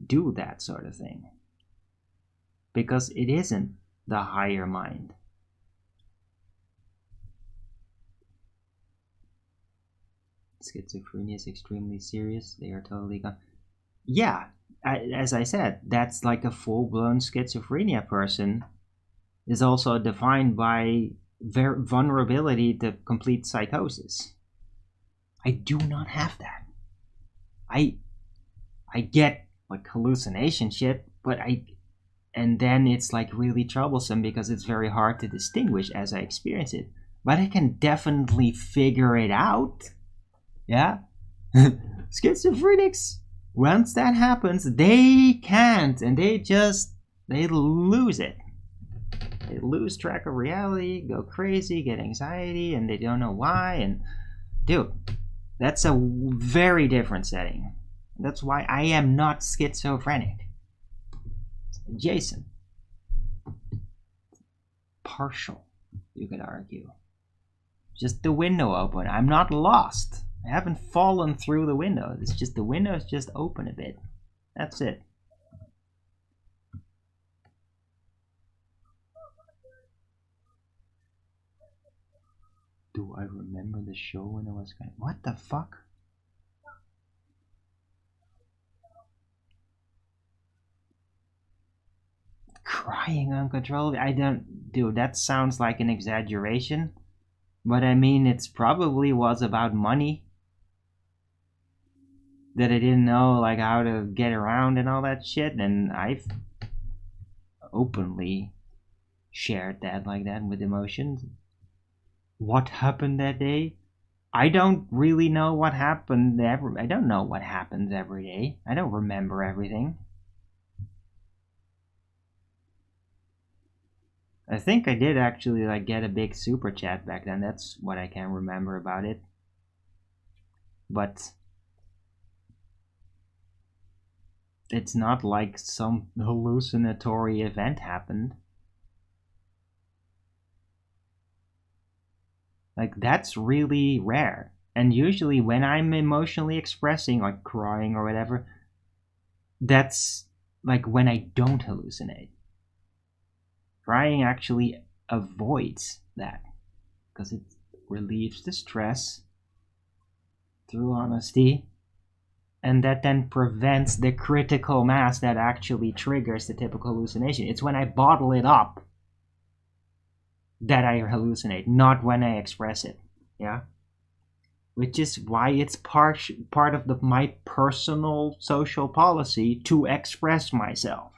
do that sort of thing, because it isn't the higher mind. Schizophrenia is extremely serious. They are totally gone. Yeah, as I said, that's like a full-blown schizophrenia person is also defined by vulnerability to complete psychosis. I do not have that. I get, like, hallucination shit, but and then it's, like, really troublesome because it's very hard to distinguish as I experience it. But I can definitely figure it out. Yeah? Schizophrenics, once that happens, they can't, and they lose it. They lose track of reality, go crazy, get anxiety, and they don't know why. And dude, that's a very different setting. That's why I am not schizophrenic. Jason. partial, you could argue. Just the window open. I'm not lost. I haven't fallen through the window. It's just the window is just open a bit. That's it. Do I remember the show when I was going? What the fuck? Crying uncontrollably? I don't... Dude, that sounds like an exaggeration. But I mean, it's probably was about money. That I didn't know, like, how to get around and all that shit. And I've openly shared that like that with emotions. What happened that day? I don't really know what happened I don't know what happens every day. I don't remember everything. I think I did actually like get a big super chat back then. That's what I can remember about it. But it's not like some hallucinatory event happened. Like, that's really rare. And usually when I'm emotionally expressing, like crying or whatever, that's like when I don't hallucinate. Crying actually avoids that because it relieves the stress through honesty, and that then prevents the critical mass that actually triggers the typical hallucination. It's when I bottle it up that I hallucinate, not when I express it. Yeah, which is why it's part of my personal social policy to express myself.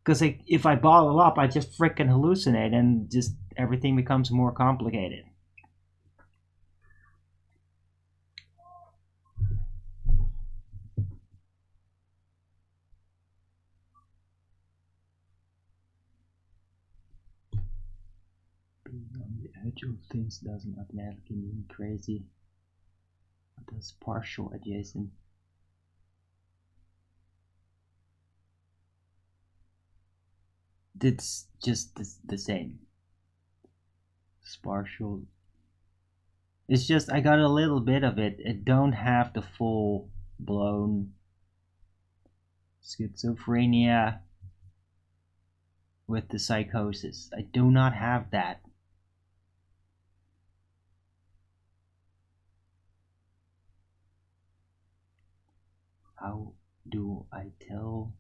Because if I bottle up, I just freaking hallucinate and just everything becomes more complicated. Being on the edge of things doesn't automatically mean crazy. What does partial adjacent? It's just the same. Partial. It's just I got a little bit of it. It don't have the full blown schizophrenia with the psychosis. I do not have that. How do I tell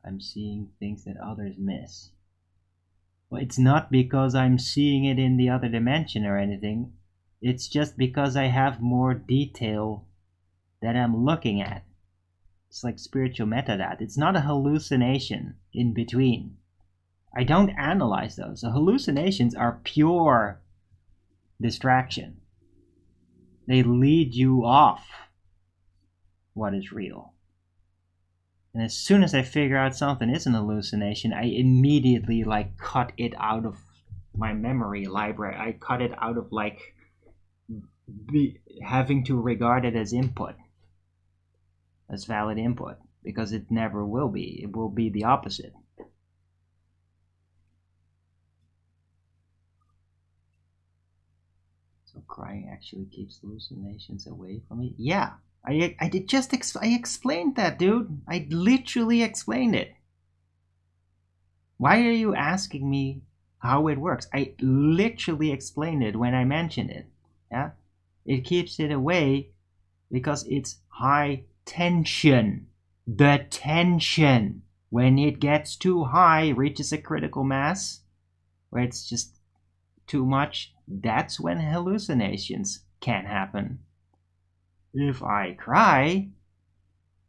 I'm seeing things that others miss? Well, it's not because I'm seeing it in the other dimension or anything. It's just because I have more detail that I'm looking at. It's like spiritual metadata. It's not a hallucination in between. I don't analyze those. The hallucinations are pure distraction. They lead you off what is real. And as soon as I figure out something is an hallucination, I immediately like cut it out of my memory library. I cut it out of like having to regard it as input, as valid input, because it never will be. It will be the opposite. So crying actually keeps hallucinations away from me? Yeah. I explained that, dude. I literally explained it. Why are you asking me how it works? I literally explained it when I mentioned it. Yeah? It keeps it away because it's high tension. The tension, when it gets too high, reaches a critical mass, where it's just too much, that's when hallucinations can happen. If I cry,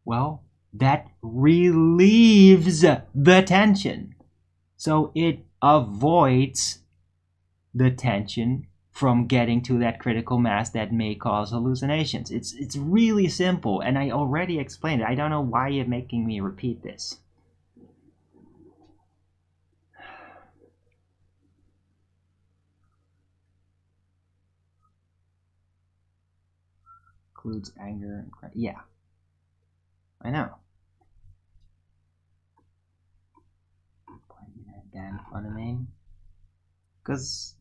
well, that relieves the tension. So it avoids the tension from getting to that critical mass that may cause hallucinations. It's really simple, and I already explained it. I don't know why you're making me repeat this. Includes anger and cry. Yeah, I know. amphetamine? Because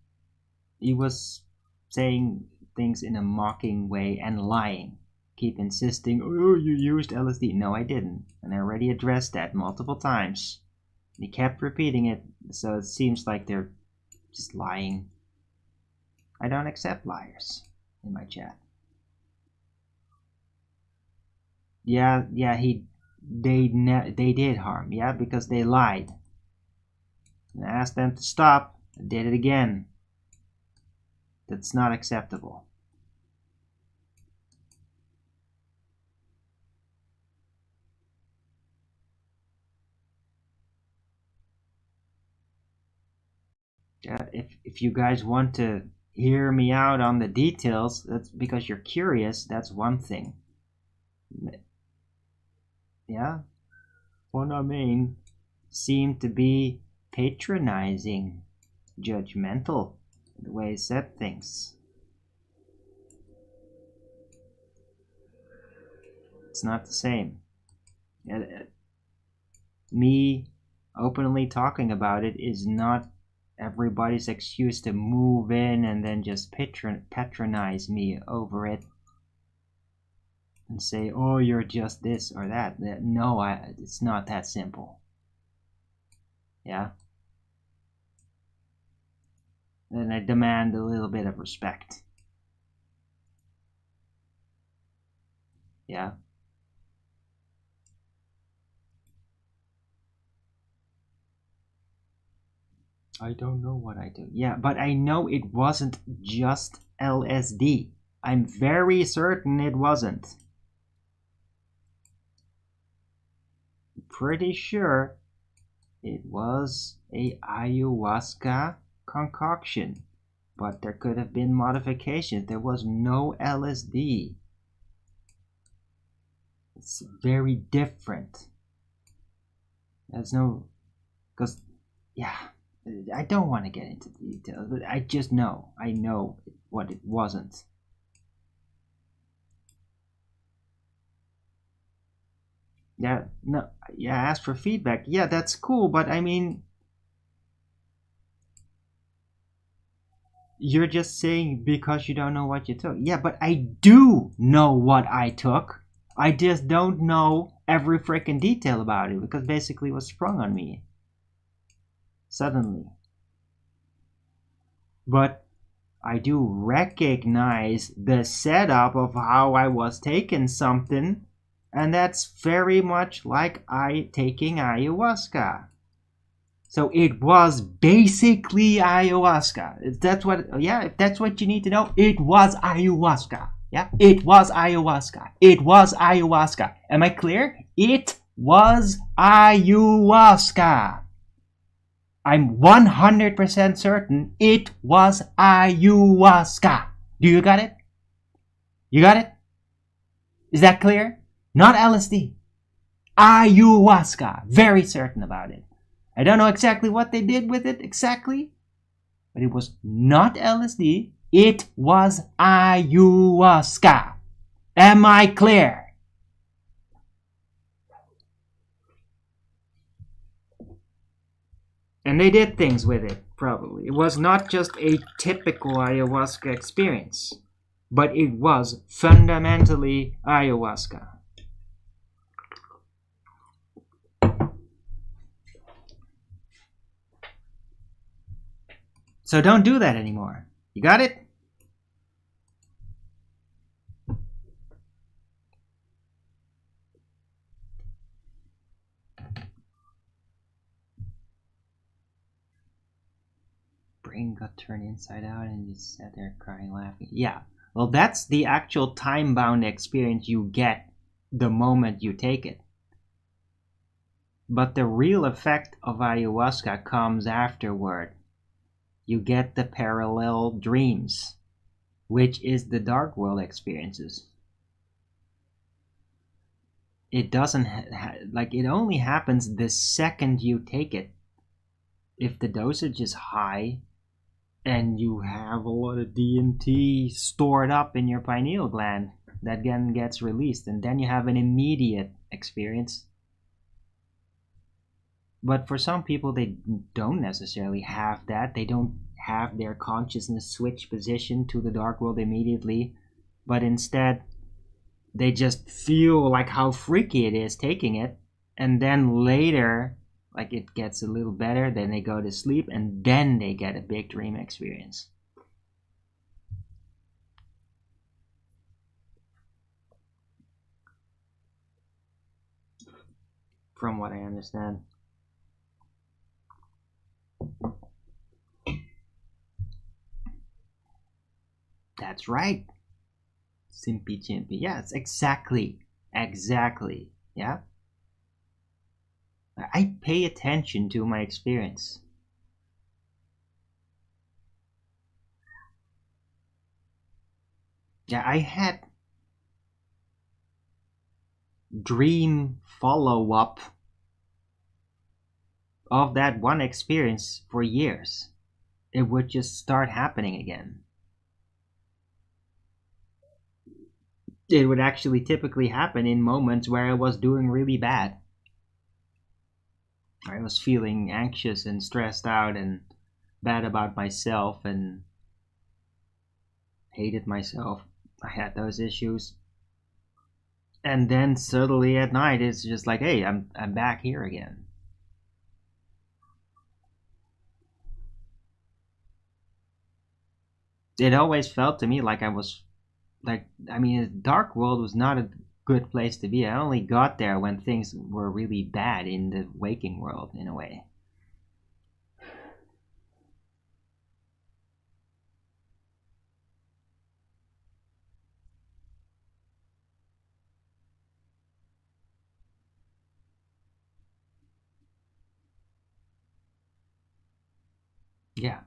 he was saying things in a mocking way and lying. Keep insisting, oh, you used LSD. No, I didn't. And I already addressed that multiple times. He kept repeating it, so it seems like they're just lying. I don't accept liars in my chat. Yeah, they did harm, yeah, because they lied. I asked them to stop, I did it again. That's not acceptable. Yeah, if you guys want to hear me out on the details, that's because you're curious, that's one thing. Yeah? Phonamine seemed to be patronizing, judgmental, the way he said things. It's not the same. Me openly talking about it is not everybody's excuse to move in and then just patronize me over it and say, oh, you're just this or that. No, it's not that simple. Yeah? And I demand a little bit of respect. Yeah? I don't know what I do. Yeah, but I know it wasn't just LSD. I'm very certain it wasn't. Pretty sure it was a ayahuasca concoction, but there could have been modifications. There was no LSD. It's very different. There's no, because, yeah, I don't want to get into the details, but I just know. I know what it wasn't. Yeah, no, yeah, ask for feedback. Yeah, that's cool, but I mean, you're just saying because you don't know what you took. Yeah, but I do know what I took. I just don't know every freaking detail about it because basically it was sprung on me suddenly. But I do recognize the setup of how I was taking something, and that's very much like I taking ayahuasca. So it was basically ayahuasca. That's what, yeah, if that's what you need to know, it was ayahuasca. Yeah, it was ayahuasca. It was ayahuasca. Am I clear? It was ayahuasca. I'm 100% certain it was ayahuasca. Do you got it? You got it? Is that clear? Not LSD. Ayahuasca. Very certain about it. I don't know exactly what they did with it exactly, but it was not LSD. It was ayahuasca. Am I clear? And they did things with it, probably. It was not just a typical ayahuasca experience, but it was fundamentally ayahuasca. So don't do that anymore. You got it? Brain got turned inside out and just sat there crying, laughing. Yeah, well, that's the actual time-bound experience you get the moment you take it. But the real effect of ayahuasca comes afterward. You get the parallel dreams, which is the dark world experiences. It doesn't like it only happens the second you take it. If the dosage is high and you have a lot of DMT stored up in your pineal gland, that then gets released, and then you have an immediate experience. But for some people, they don't necessarily have that. They don't have their consciousness switch position to the dark world immediately, but instead they just feel like how freaky it is taking it, and then later, like, it gets a little better, then they go to sleep, and then they get a big dream experience. From what I understand. That's right. Simpy Chimpy. Yes, exactly. Exactly. Yeah. I pay attention to my experience. Yeah, I had dream follow up of that one experience for years. It would just start happening again. It would actually typically happen in moments where I was doing really bad. I was feeling anxious and stressed out and bad about myself and hated myself. I had those issues. And then suddenly at night it's just like, hey, I'm back here again. It always felt to me like I was like, I mean, the dark world was not a good place to be. I only got there when things were really bad in the waking world, in a way. Yeah.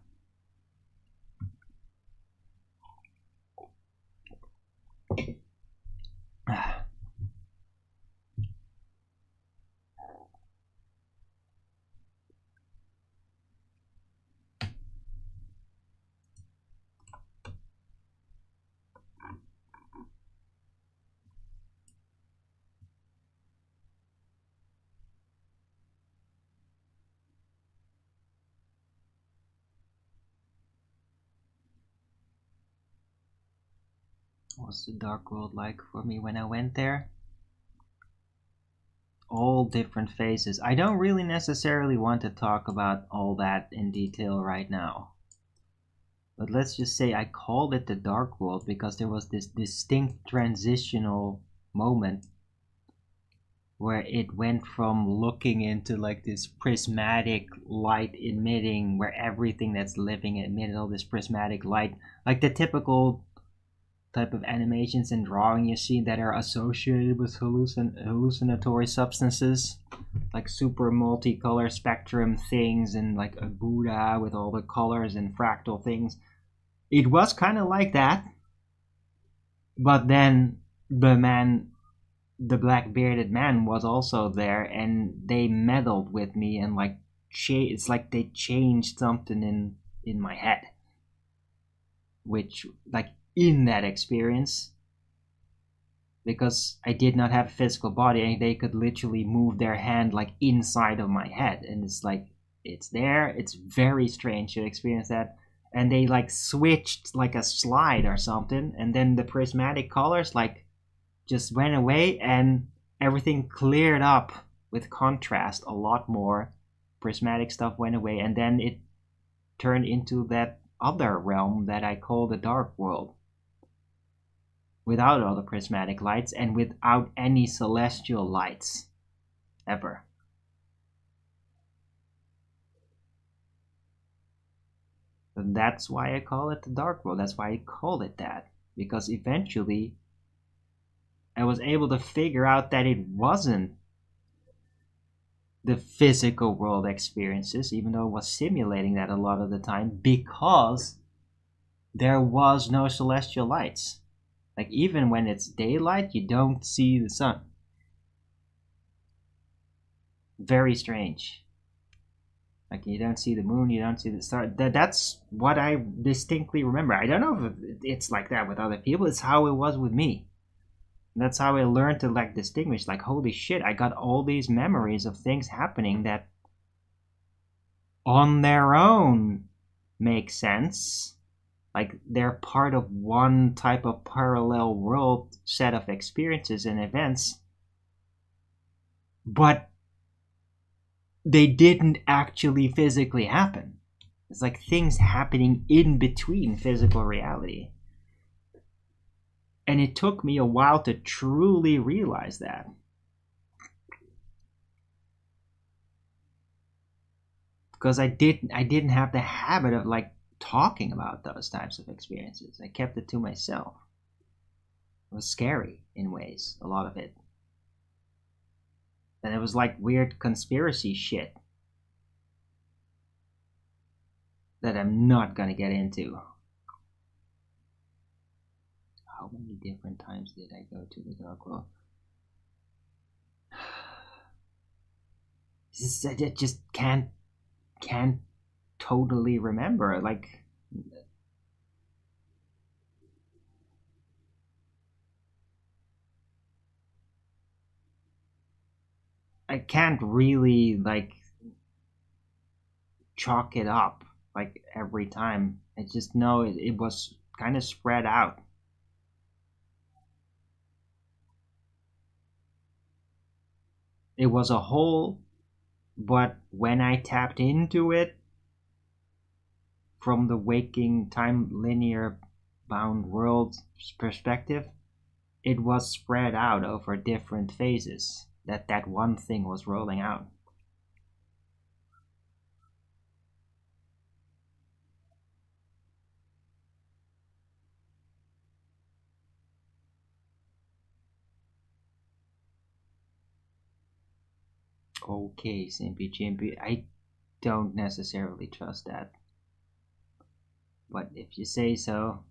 What's the dark world like for me when I went there? All different phases. I don't really necessarily want to talk about all that in detail right now. But let's just say I called it the dark world because there was this distinct transitional moment where it went from looking into like this prismatic light emitting, where everything that's living emitted all this prismatic light, like the typical type of animations and drawing you see that are associated with hallucinatory substances, like super multicolor spectrum things and like a Buddha with all the colors and fractal things. It was kind of like that, but then the black bearded man was also there, and they meddled with me and like it's like they changed something in my head, which like in that experience, because I did not have a physical body, and they could literally move their hand like inside of my head, and it's like it's there. It's very strange to experience that. And they like switched like a slide or something, and then the prismatic colors like just went away, and everything cleared up with contrast a lot more. Prismatic stuff went away, and then it turned into that other realm that I call the dark world, without all the prismatic lights and without any celestial lights ever. And that's why I call it the dark world. That's why I called it that, because eventually I was able to figure out that it wasn't the physical world experiences, even though it was simulating that a lot of the time, because there was no celestial lights. Like, even when it's daylight, you don't see the sun. Very strange. Like, you don't see the moon, you don't see the star. That's what I distinctly remember. I don't know if it's like that with other people. It's how it was with me. And that's how I learned to like distinguish. Like, holy shit, I got all these memories of things happening that on their own make sense. Like they're part of one type of parallel world set of experiences and events, but they didn't actually physically happen. It's like things happening in between physical reality. And it took me a while to truly realize that. Because I didn't have the habit of like talking about those types of experiences. I kept it to myself. It was scary in ways, a lot of it. And it was like weird conspiracy shit that I'm not gonna get into. How many different times did I go to the dark world? I just can't totally remember. Like, I can't really like chalk it up like every time. I just know it was kind of spread out. It was a whole, but when I tapped into it from the waking time linear bound world perspective, it was spread out over different phases that one thing was rolling out. Okay, Simpy Chimpy, I don't necessarily trust that. But if you say so.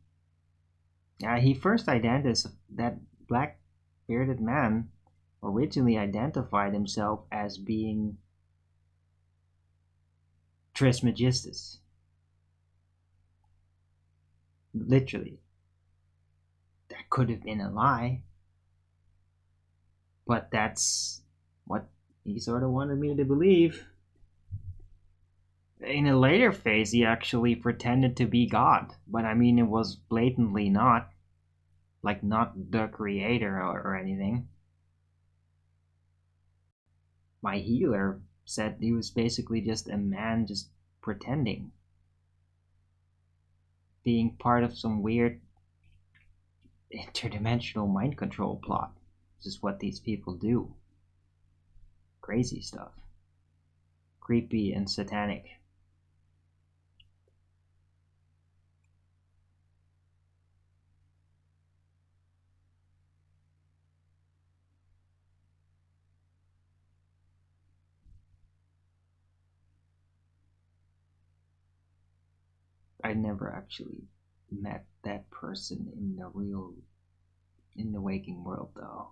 He first identified that black bearded man originally identified himself as being Trismegistus. Literally. That could have been a lie. But that's what he sort of wanted me to believe. In a later phase, he actually pretended to be God, but I mean, it was blatantly not. Like, not the creator or anything. My healer said he was basically just a man just pretending. Being part of some weird interdimensional mind control plot. This is what these people do. Crazy stuff. Creepy and satanic. I never actually met that person in the waking world though.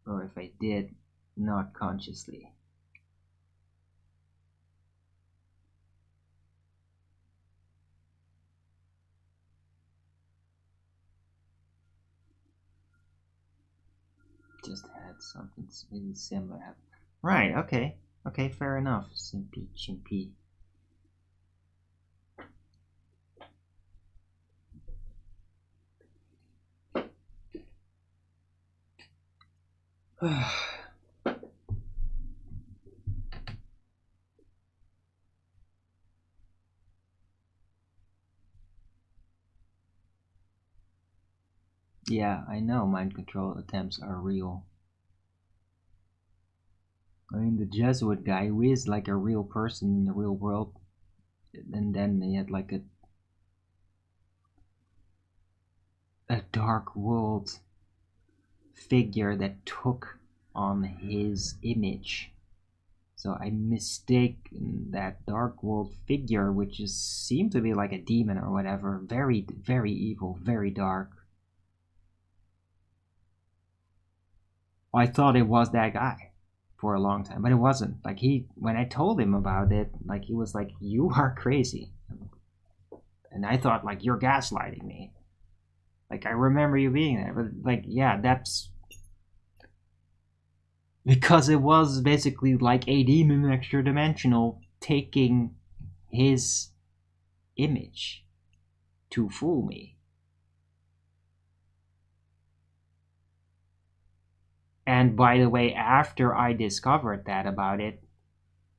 Or if I did, not consciously. Just had something really similar. Right, okay. Okay, fair enough. Simpy Chimpy. Yeah, I know mind control attempts are real. I mean, the Jesuit guy, who is like a real person in the real world, and then he had like a dark world figure that took on his image. So I mistake that dark world figure, which is seemed to be like a demon or whatever, very very evil, very dark. I thought it was that guy for a long time, but it wasn't. Like when I told him about it, like he was like, "You are crazy," and I thought like you're gaslighting me. Like I remember you being there, but like yeah, that's Because it was basically like a demon extra dimensional taking his image to fool me. And by the way, after I discovered that about it,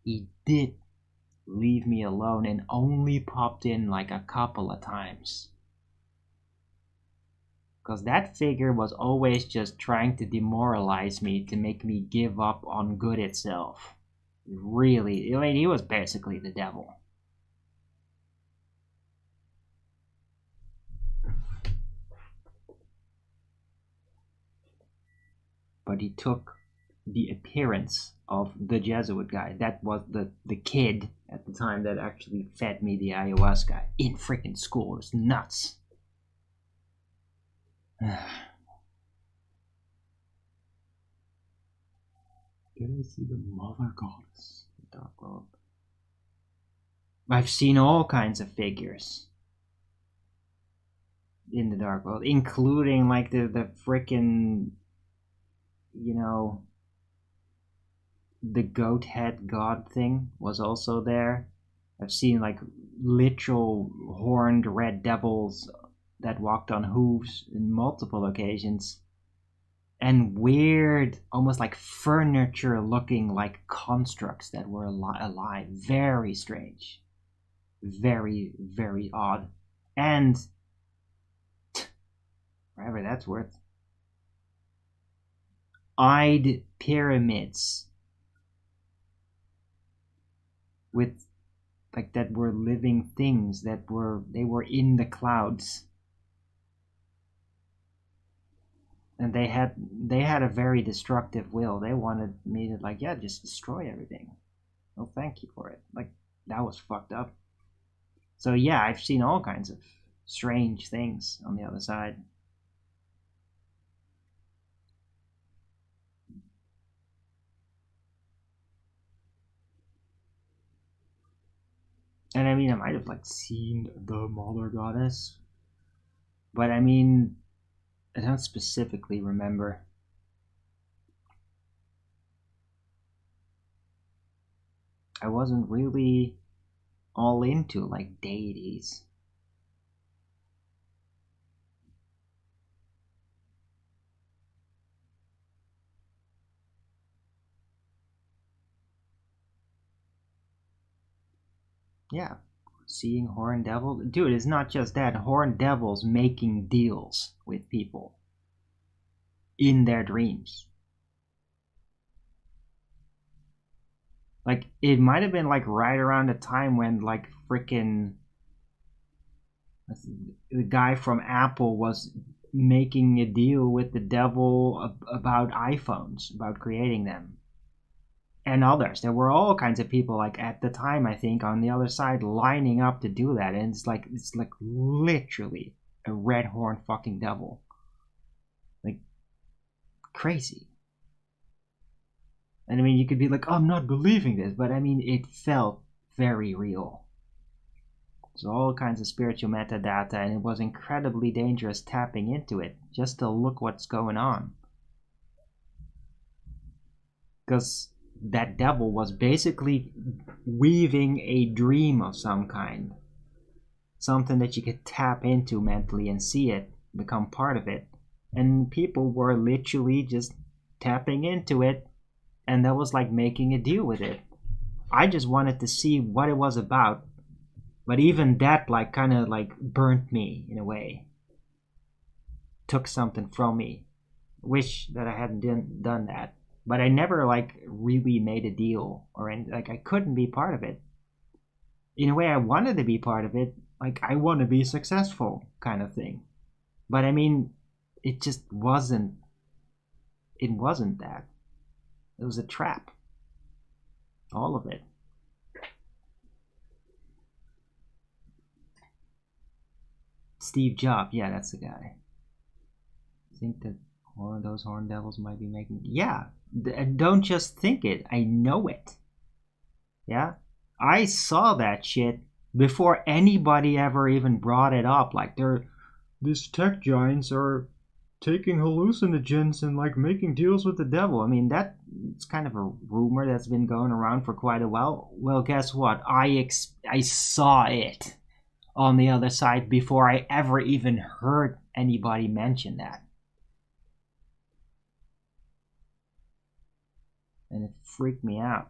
he did leave me alone and only popped in like a couple of times. Because that figure was always just trying to demoralize me to make me give up on good itself. Really, I mean, he was basically the devil. But he took the appearance of the Jesuit guy. That was the kid at the time that actually fed me the ayahuasca in freaking school. It was nuts. Did I see the Mother Goddess? The Dark World. I've seen all kinds of figures in the Dark World, including like the freaking, you know, the goat head god thing was also there. I've seen like literal horned red devils that walked on hooves in multiple occasions. And weird, almost like furniture looking like constructs that were alive. Very strange. Very, very odd. And whatever that's worth. Eyed pyramids with like that were living things that were in the clouds, and they had a very destructive will. They wanted me to like, yeah, just destroy everything. No thank you for it. Like, that was fucked up. So yeah, I've seen all kinds of strange things on the other side. And I mean, I might have like seen the Mother Goddess, but I mean, I don't specifically remember. I wasn't really all into like deities. Yeah, seeing horned devil, dude. It's not just that. Horned devils making deals with people in their dreams. Like, it might have been like right around the time when like freaking the guy from Apple was making a deal with the devil about iPhones, about creating them, and others. There were all kinds of people like at the time, I think, on the other side lining up to do that, and it's like literally a red horn fucking devil, like crazy. And I mean, you could be like, oh, I'm not believing this, but I mean, it felt very real. There's all kinds of spiritual metadata, and it was incredibly dangerous tapping into it just to look what's going on. Because that devil was basically weaving a dream of some kind. Something that you could tap into mentally and see it, become part of it. And people were literally just tapping into it, and that was like making a deal with it. I just wanted to see what it was about. But even that like kind of like burnt me in a way. Took something from me. Wish that I hadn't done that. But I never like really made a deal or anything. Like, I couldn't be part of it. In a way, I wanted to be part of it. Like, I want to be successful kind of thing. But I mean, it just wasn't. It wasn't that. It was a trap. All of it. Steve Jobs, yeah, that's the guy. I think that one of those horn devils might be making. Yeah, don't just think it. I know it. Yeah, I saw that shit before anybody ever even brought it up. Like, these tech giants are taking hallucinogens and like making deals with the devil. I mean, it's kind of a rumor that's been going around for quite a while. Well, guess what? I saw it on the other side before I ever even heard anybody mention that. And it freaked me out.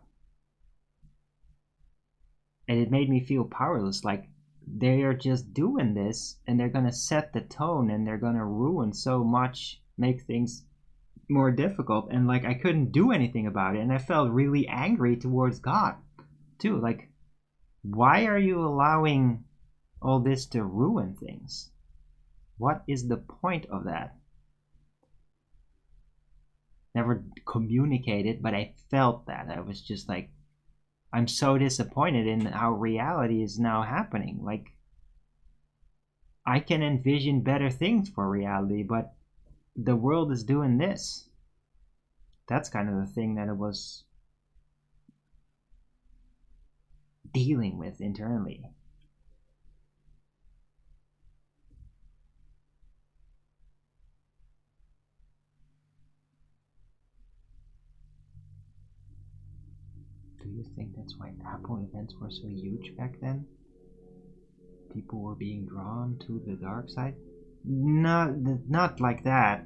And it made me feel powerless, like they are just doing this and they're gonna set the tone and they're gonna ruin so much, make things more difficult, and like I couldn't do anything about it. And I felt really angry towards God too. Like, why are you allowing all this to ruin things? What is the point of that? Never communicated, but I felt that. I was just like, I'm so disappointed in how reality is now happening. Like, I can envision better things for reality, but the world is doing this. That's kind of the thing that it was dealing with internally. Do you think that's why Apple events were so huge back then? People were being drawn to the dark side? Not like that.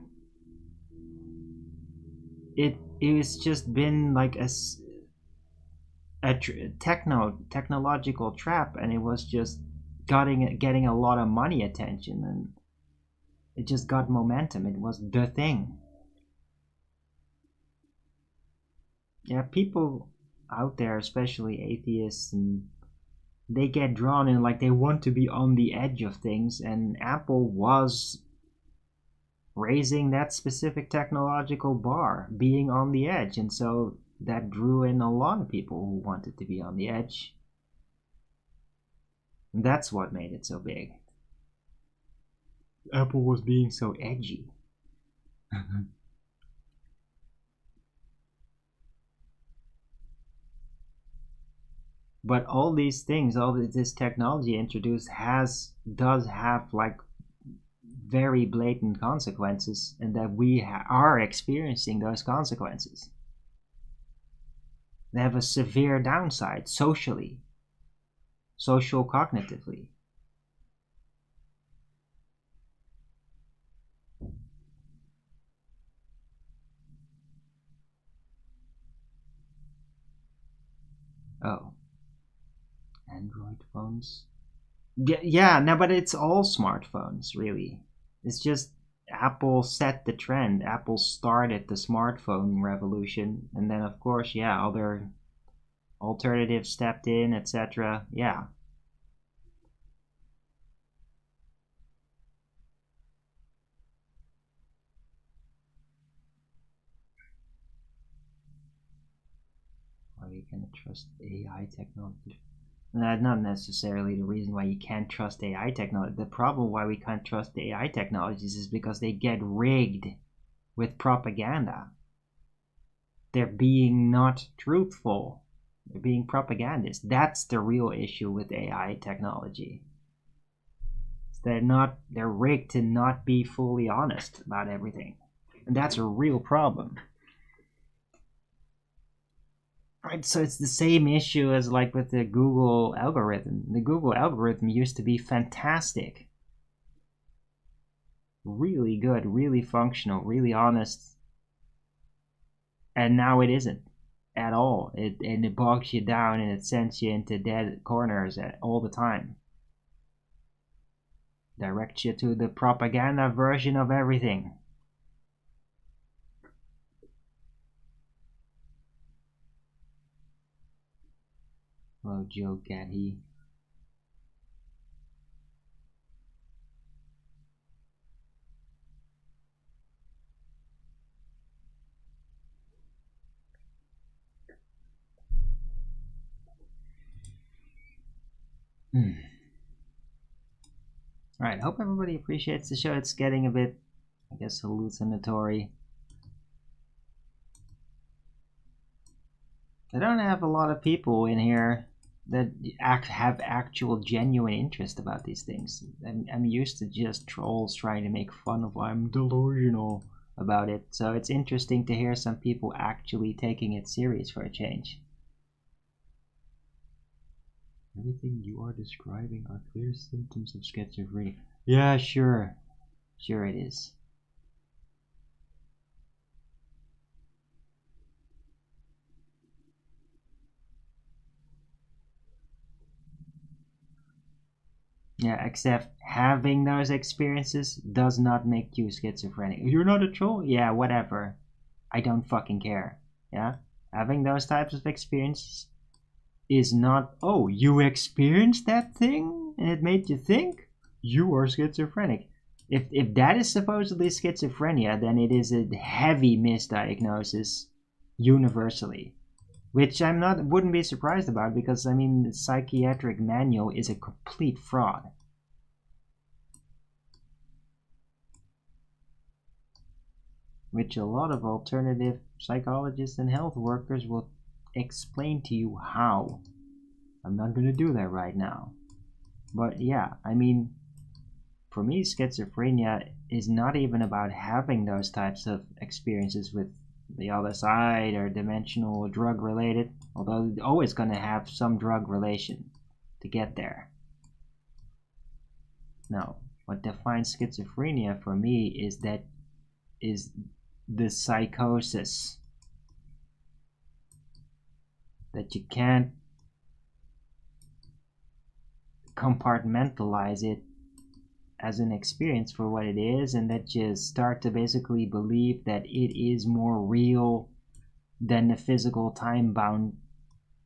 It's just been like a technological trap, and it was just getting a lot of money attention, and it just got momentum. It was the thing. Yeah, people out there, especially atheists, and they get drawn in, like they want to be on the edge of things, and Apple was raising that specific technological bar, being on the edge, and so that drew in a lot of people who wanted to be on the edge. And that's what made it so big. Apple was being so edgy. But all these things, all this technology introduced does have like very blatant consequences, and that we are experiencing those consequences. They have a severe downside socially, social cognitively. Oh, Android phones? Yeah, no, but it's all smartphones, really. It's just Apple set the trend. Apple started the smartphone revolution, and then of course, yeah, other alternatives stepped in, etc. Yeah. Are you gonna trust AI technology? Not necessarily the reason why you can't trust AI technology. The problem why we can't trust AI technologies is because they get rigged with propaganda. They're being not truthful. They're being propagandists. That's the real issue with AI technology. They're rigged to not be fully honest about everything. And that's a real problem. Right, so it's the same issue as like with the Google algorithm. The Google algorithm used to be fantastic. Really good, really functional, really honest. And now it isn't at all. It bogs you down and it sends you into dead corners all the time. Directs you to the propaganda version of everything. Hello, Joe Gaddy. Alright, hope everybody appreciates the show. It's getting a bit, I guess, hallucinatory. I don't have a lot of people in here that have actual genuine interest about these things. I'm used to just trolls trying to make fun of I'm delusional about it. So it's interesting to hear some people actually taking it serious for a change. Everything you are describing are clear symptoms of schizophrenia. Yeah, sure. Sure it is. Yeah, except having those experiences does not make you schizophrenic. You're not a troll? Yeah, whatever. I don't fucking care. Yeah? Having those types of experiences is not, oh, you experienced that thing and it made you think? You are schizophrenic. If that is supposedly schizophrenia, then it is a heavy misdiagnosis universally. Which wouldn't be surprised about, because I mean the psychiatric manual is a complete fraud. Which a lot of alternative psychologists and health workers will explain to you how. I'm not gonna do that right now. But yeah, I mean, for me, schizophrenia is not even about having those types of experiences with the other side or dimensional or drug related, although it's always going to have some drug relation to get there. No, what defines schizophrenia for me is the psychosis that you can't compartmentalize it as an experience for what it is, and that you start to basically believe that it is more real than the physical time-bound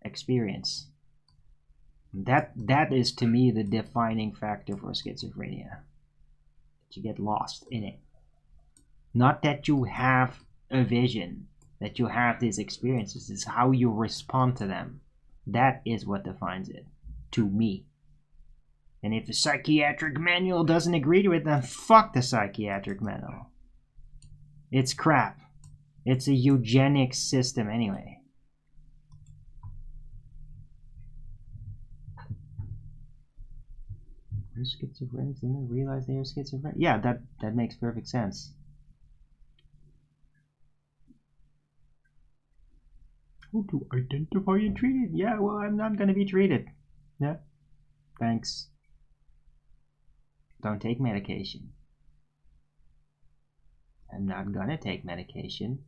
experience. That is to me the defining factor for schizophrenia. That you get lost in it. Not that you have a vision, that you have these experiences. It's how you respond to them. That is what defines it, to me. And if the psychiatric manual doesn't agree to it, then fuck the psychiatric manual. It's crap. It's a eugenics system anyway. Are schizophrenics and then realize they are schizophrenic? Yeah, that makes perfect sense. How to identify and treat it? Yeah, well, I'm not gonna be treated. Yeah, thanks. Don't take medication. I'm not gonna take medication.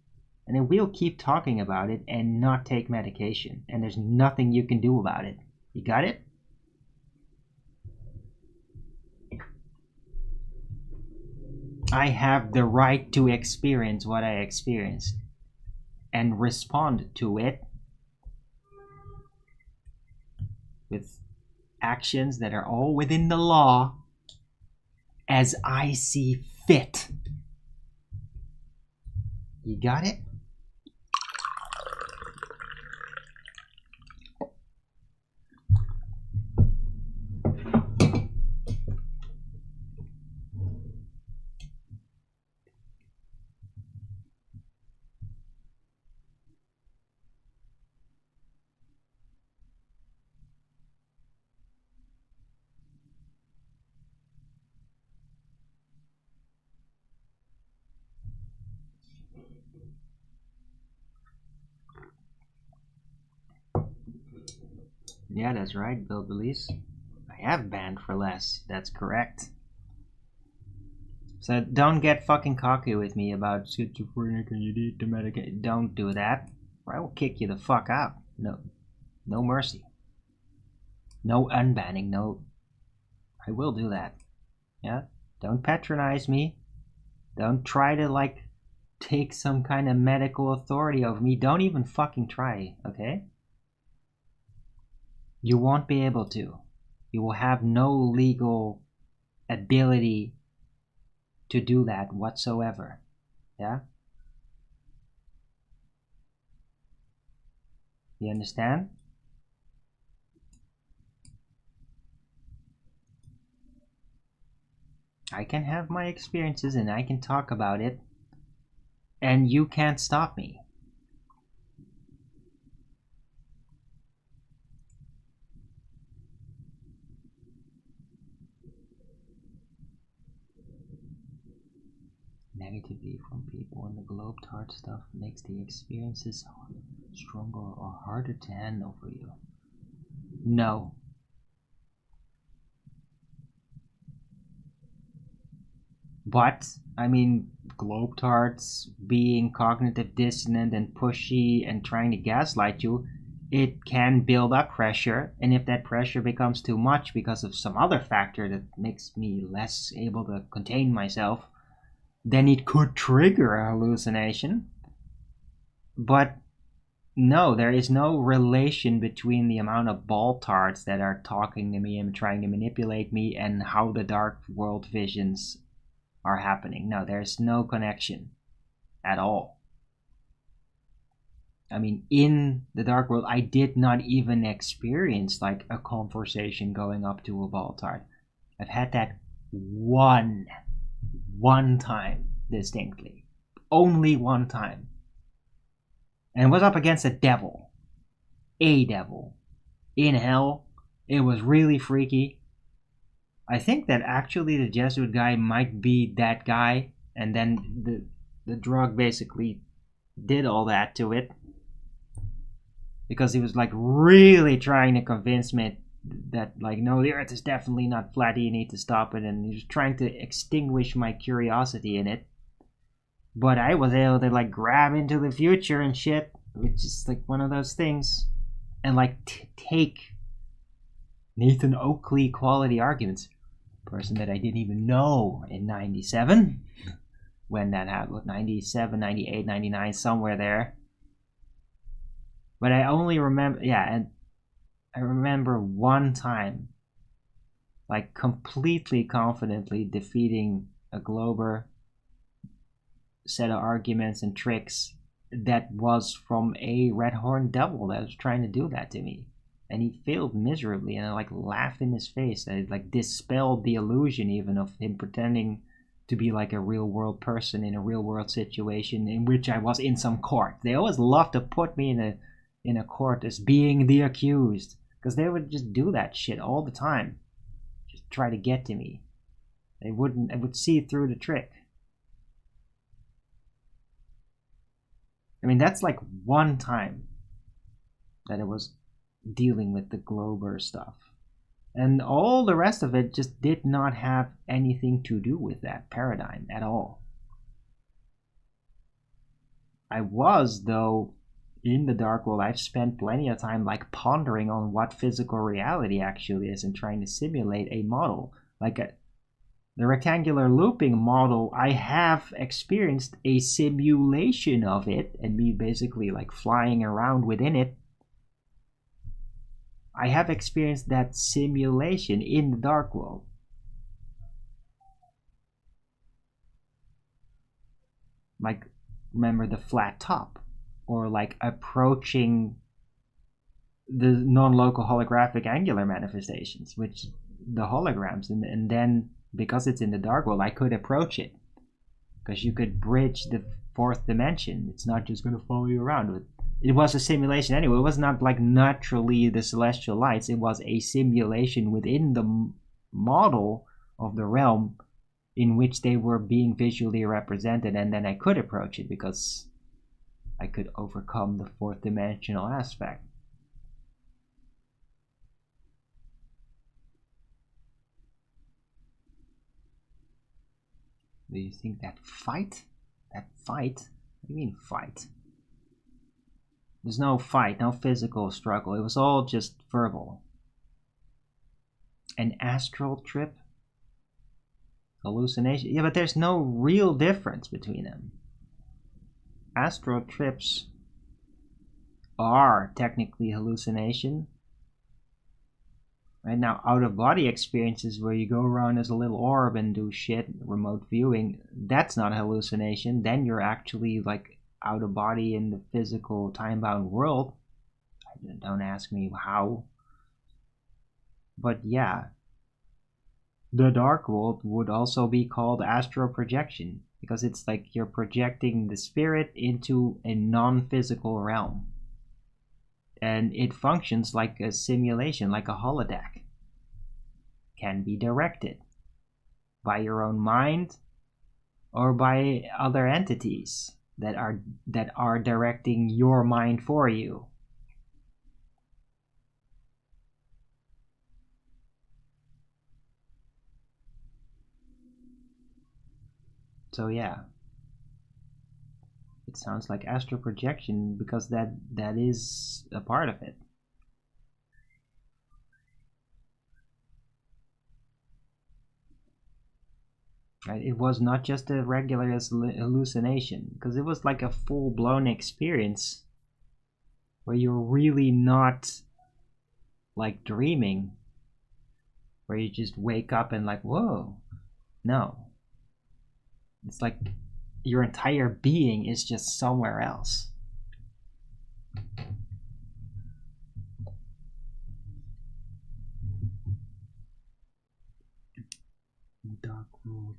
And then we'll keep talking about it and not take medication. And there's nothing you can do about it. You got it? I have the right to experience what I experienced and respond to it with actions that are all within the law as I see fit. You got it? Yeah, that's right, Bill Belize. I have banned for less. That's correct. So don't get fucking cocky with me about schizophrenic and you need to medicate. Don't do that, or I will kick you the fuck out. No mercy. No unbanning. No, I will do that. Yeah. Don't patronize me. Don't try to like take some kind of medical authority over me. Don't even fucking try. Okay. You won't be able to. You will have no legal ability to do that whatsoever. Yeah? You understand? I can have my experiences and I can talk about it, and you can't stop me. negatively from people, and the globe-tart stuff makes the experiences stronger or harder to handle for you. No. But, I mean, globe-tarts being cognitive dissonant and pushy and trying to gaslight you, it can build up pressure, and if that pressure becomes too much because of some other factor that makes me less able to contain myself, then it could trigger a hallucination. But no, there is no relation between the amount of Baltards that are talking to me and trying to manipulate me and how the dark world visions are happening. No, there's no connection at all. I mean, in the dark world, I did not even experience like a conversation going up to a Baltard. I've had that one time distinctly. Only one time. And it was up against a devil. A devil. In hell. It was really freaky. I think that actually the Jesuit guy might be that guy, and then the drug basically did all that to it. Because he was like really trying to convince me that like, no, the earth is definitely not flat, you need to stop it, and he was trying to extinguish my curiosity in it. But I was able to like grab into the future and shit, which is like one of those things, and like take Nathan Oakley quality arguments, person that I didn't even know in 97, when that happened, 97, 98, 99, somewhere there. But I only remember, and I remember one time, like completely confidently defeating a Glober set of arguments and tricks that was from a red horned devil that was trying to do that to me. And he failed miserably, and I like laughed in his face. I like dispelled the illusion even of him pretending to be like a real world person in a real world situation in which I was in some court. They always love to put me in a court as being the accused, because they would just do that shit all the time, just try to get to me. I would see through the trick. I mean, that's like one time that it was dealing with the Glober stuff, and all the rest of it just did not have anything to do with that paradigm at all. I was, though, in the dark world, I've spent plenty of time like pondering on what physical reality actually is and trying to simulate a model. Like the rectangular looping model, I have experienced a simulation of it, and me basically like flying around within it. I have experienced that simulation in the dark world. Like, remember the flat top? Or like approaching the non-local holographic angular manifestations, which the holograms, and then because it's in the dark world, I could approach it, because you could bridge the fourth dimension. It's not just going to follow you around. It was a simulation anyway. It was not like naturally the celestial lights. It was a simulation within the model of the realm in which they were being visually represented, and then I could approach it because I could overcome the fourth dimensional aspect. Do you think that fight? That fight? What do you mean fight? There's no fight, no physical struggle. It was all just verbal. An astral trip? Hallucination? Yeah, but there's no real difference between them. Astral trips are technically hallucination. Right now, out-of-body experiences where you go around as a little orb and do shit, remote viewing, that's not a hallucination. Then you're actually like out of body in the physical time-bound world. Don't ask me how. But yeah, the dark world would also be called astral projection, because it's like you're projecting the spirit into a non-physical realm. And it functions like a simulation, like a holodeck. Can be directed by your own mind or by other entities that are directing your mind for you. So yeah, it sounds like astral projection because that is a part of it. Right? It was not just a regular hallucination, because it was like a full-blown experience where you're really not like dreaming, where you just wake up and like, whoa. No. It's like your entire being is just somewhere else. Dark World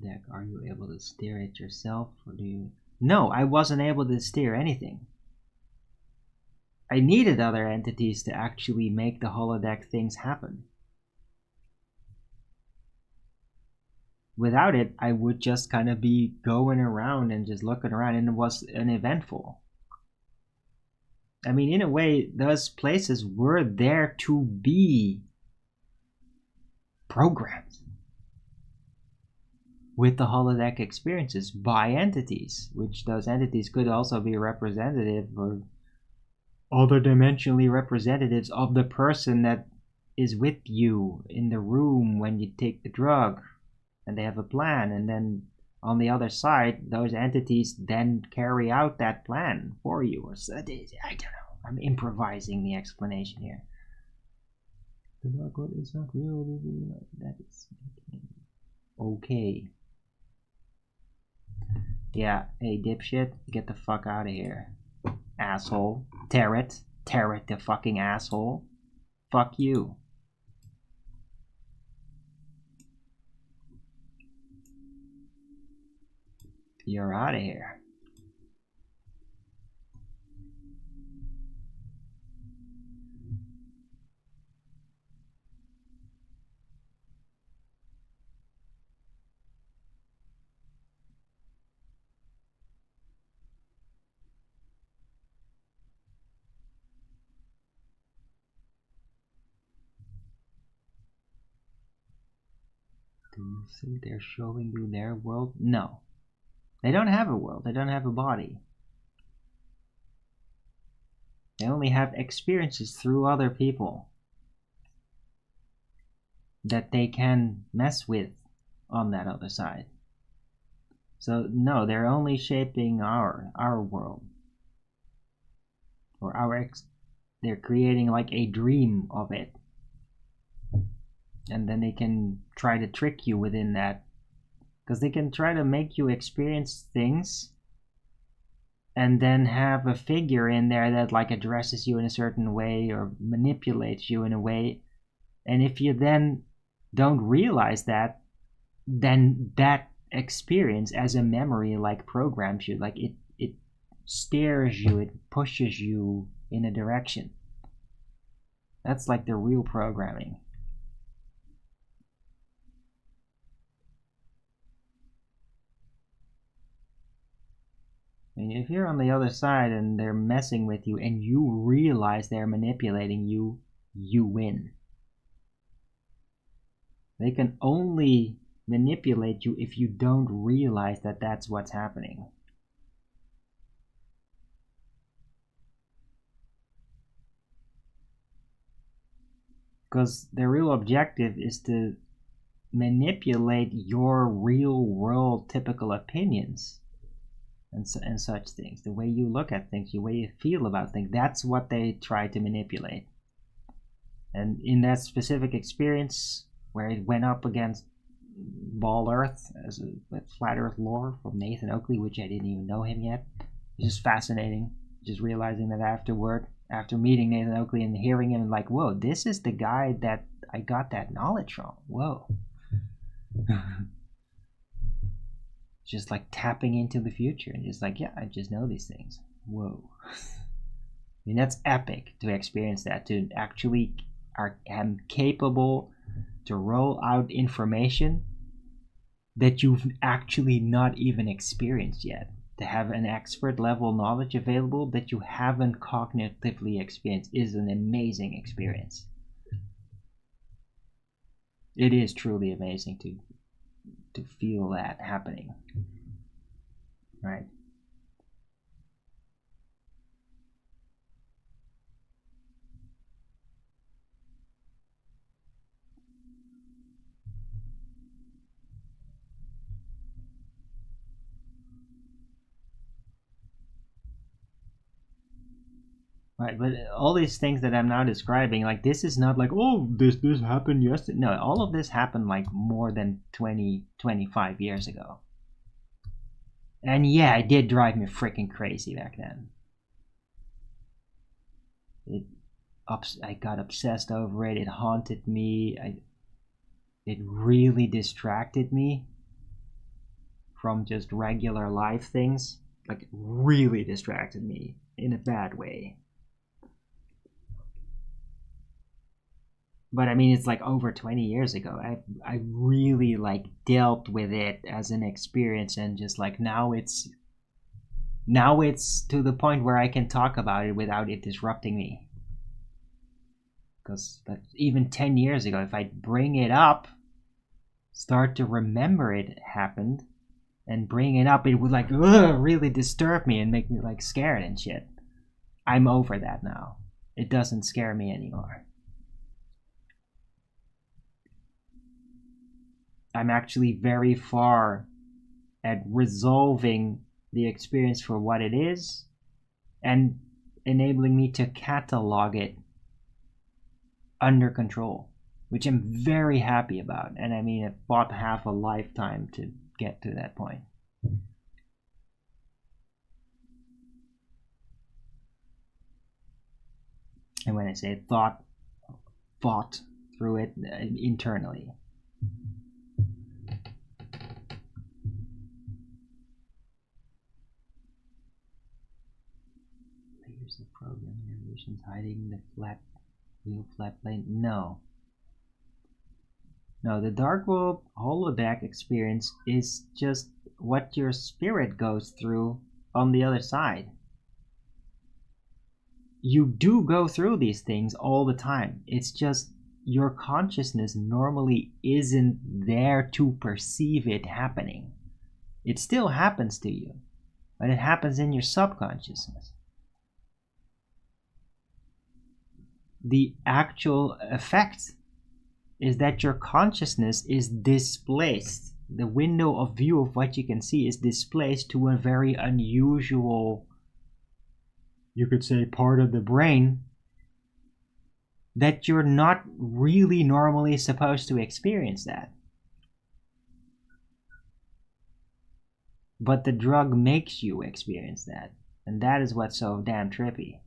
deck. Are you able to steer it yourself, or do you? No, I wasn't able to steer anything. I needed other entities to actually make the holodeck things happen. Without it, I would just kind of be going around and just looking around, and it was uneventful. I mean, in a way, those places were there to be programmed with the holodeck experiences by entities, which those entities could also be representative or other dimensionally representatives of the person that is with you in the room when you take the drug, and they have a plan, and then on the other side those entities then carry out that plan for you. Or so, I don't know, I'm improvising the explanation here. The dark world is not real. That is okay. Yeah, hey dipshit, get the fuck out of here, asshole. Tarot the fucking asshole. Fuck you. You're out of here. Do you think they're showing you their world? No. They don't have a world. They don't have a body. They only have experiences through other people that they can mess with on that other side. So no, they're only shaping our world. Or they're creating like a dream of it. And then they can try to trick you within that, because they can try to make you experience things and then have a figure in there that like addresses you in a certain way or manipulates you in a way. And if you then don't realize that, then that experience as a memory like programs you, like it steers you, it pushes you in a direction. That's like the real programming. I mean, if you're on the other side and they're messing with you and you realize they're manipulating you, you win. They can only manipulate you if you don't realize that that's what's happening. Because their real objective is to manipulate your real world typical opinions and such things, the way you look at things, the way you feel about things. That's what they try to manipulate. And in that specific experience where it went up against Ball Earth as a Flat Earth lore from Nathan Oakley, which I didn't even know him yet, it's just fascinating. Just realizing that afterward, after meeting Nathan Oakley and hearing him, like, whoa, this is the guy that I got that knowledge from. Whoa. Just like tapping into the future and just like, yeah, I just know these things. Whoa. I mean, that's epic to experience that, to actually am capable to roll out information that you've actually not even experienced yet. To have an expert level knowledge available that you haven't cognitively experienced is an amazing experience. It is truly amazing to feel that happening, right? Right, but all these things that I'm now describing, like this is not like, oh, this happened yesterday. No, all of this happened like more than 20, 25 years ago. And yeah, it did drive me freaking crazy back then. I got obsessed over it. It haunted me. It really distracted me from just regular life things. Like, really distracted me in a bad way. But I mean, it's like over 20 years ago. I really like dealt with it as an experience, and just like now it's to the point where I can talk about it without it disrupting me. Because even 10 years ago, if I bring it up, start to remember it happened, and bring it up, it would like really disturb me and make me like scared and shit. I'm over that now. It doesn't scare me anymore. I'm actually very far at resolving the experience for what it is and enabling me to catalog it under control, which I'm very happy about. And I mean, it bought half a lifetime to get to that point. And when I say thought through it internally. Layers of programming illusions hiding the real flat plane. No, the Dark World holodeck experience is just what your spirit goes through on the other side. You do go through these things all the time. It's just your consciousness normally isn't there to perceive it happening. It still happens to you, but it happens in your subconsciousness. The actual effect is that your consciousness is displaced. The window of view of what you can see is displaced to a very unusual, you could say, part of the brain that you're not really normally supposed to experience that. But the drug makes you experience that, and that is what's so damn trippy.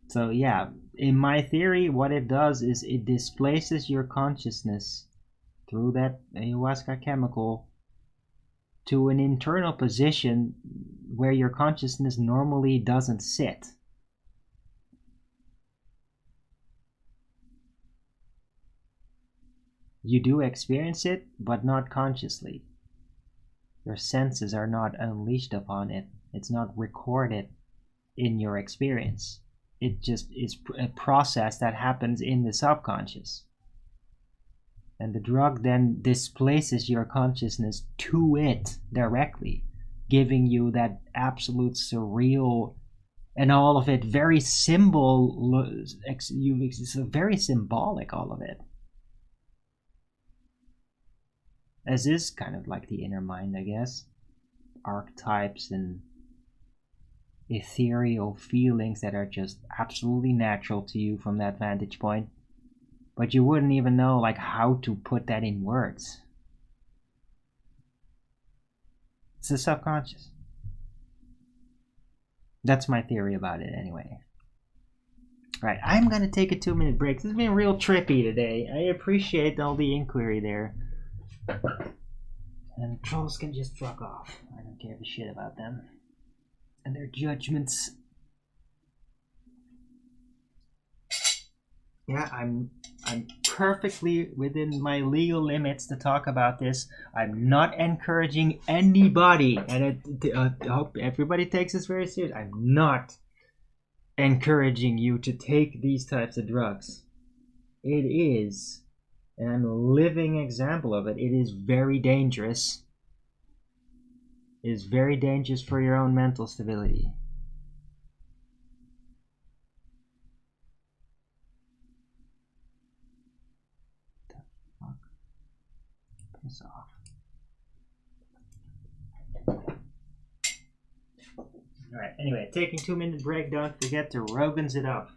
So yeah, in my theory, what it does is it displaces your consciousness through that ayahuasca chemical to an internal position where your consciousness normally doesn't sit. You do experience it, but not consciously. Your senses are not unleashed upon it. It's not recorded in your experience. It just is a process that happens in the subconscious. And the drug then displaces your consciousness to it directly, giving you that absolute surreal and all of it very it's very symbolic, all of it. As is kind of like the inner mind, I guess. Archetypes and ethereal feelings that are just absolutely natural to you from that vantage point, but you wouldn't even know like how to put that in words. It's the subconscious. That's my theory about it anyway. Right, I'm gonna take a 2-minute break. This has been real trippy today. I appreciate all the inquiry there. And trolls can just fuck off. I don't give a shit about them. and their judgments. Yeah, I'm perfectly within my legal limits to talk about this. I'm not encouraging anybody, and I hope everybody takes this very serious. I'm not encouraging you to take these types of drugs. It is, and I'm a living example of it. It is very dangerous. It is very dangerous for your own mental stability. Piss off. Alright, anyway, taking 2-minute break. Don't forget to Rogan's it up.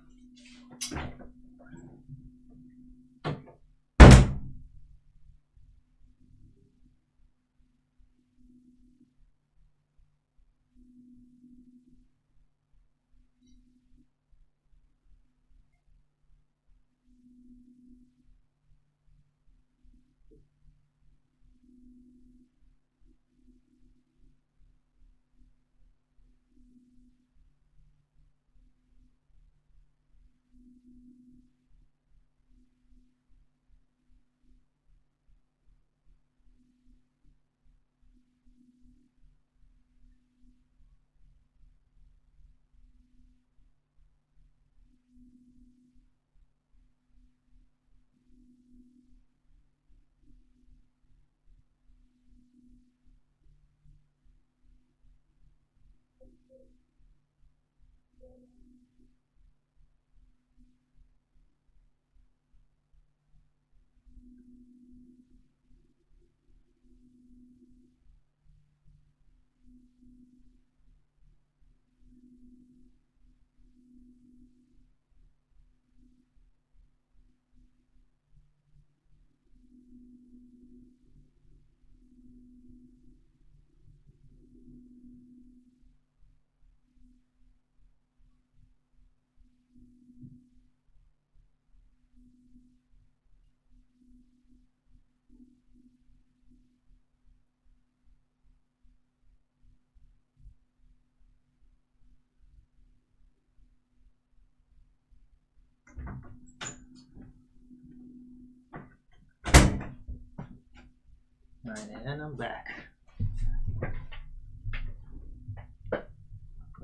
Alright, and I'm back.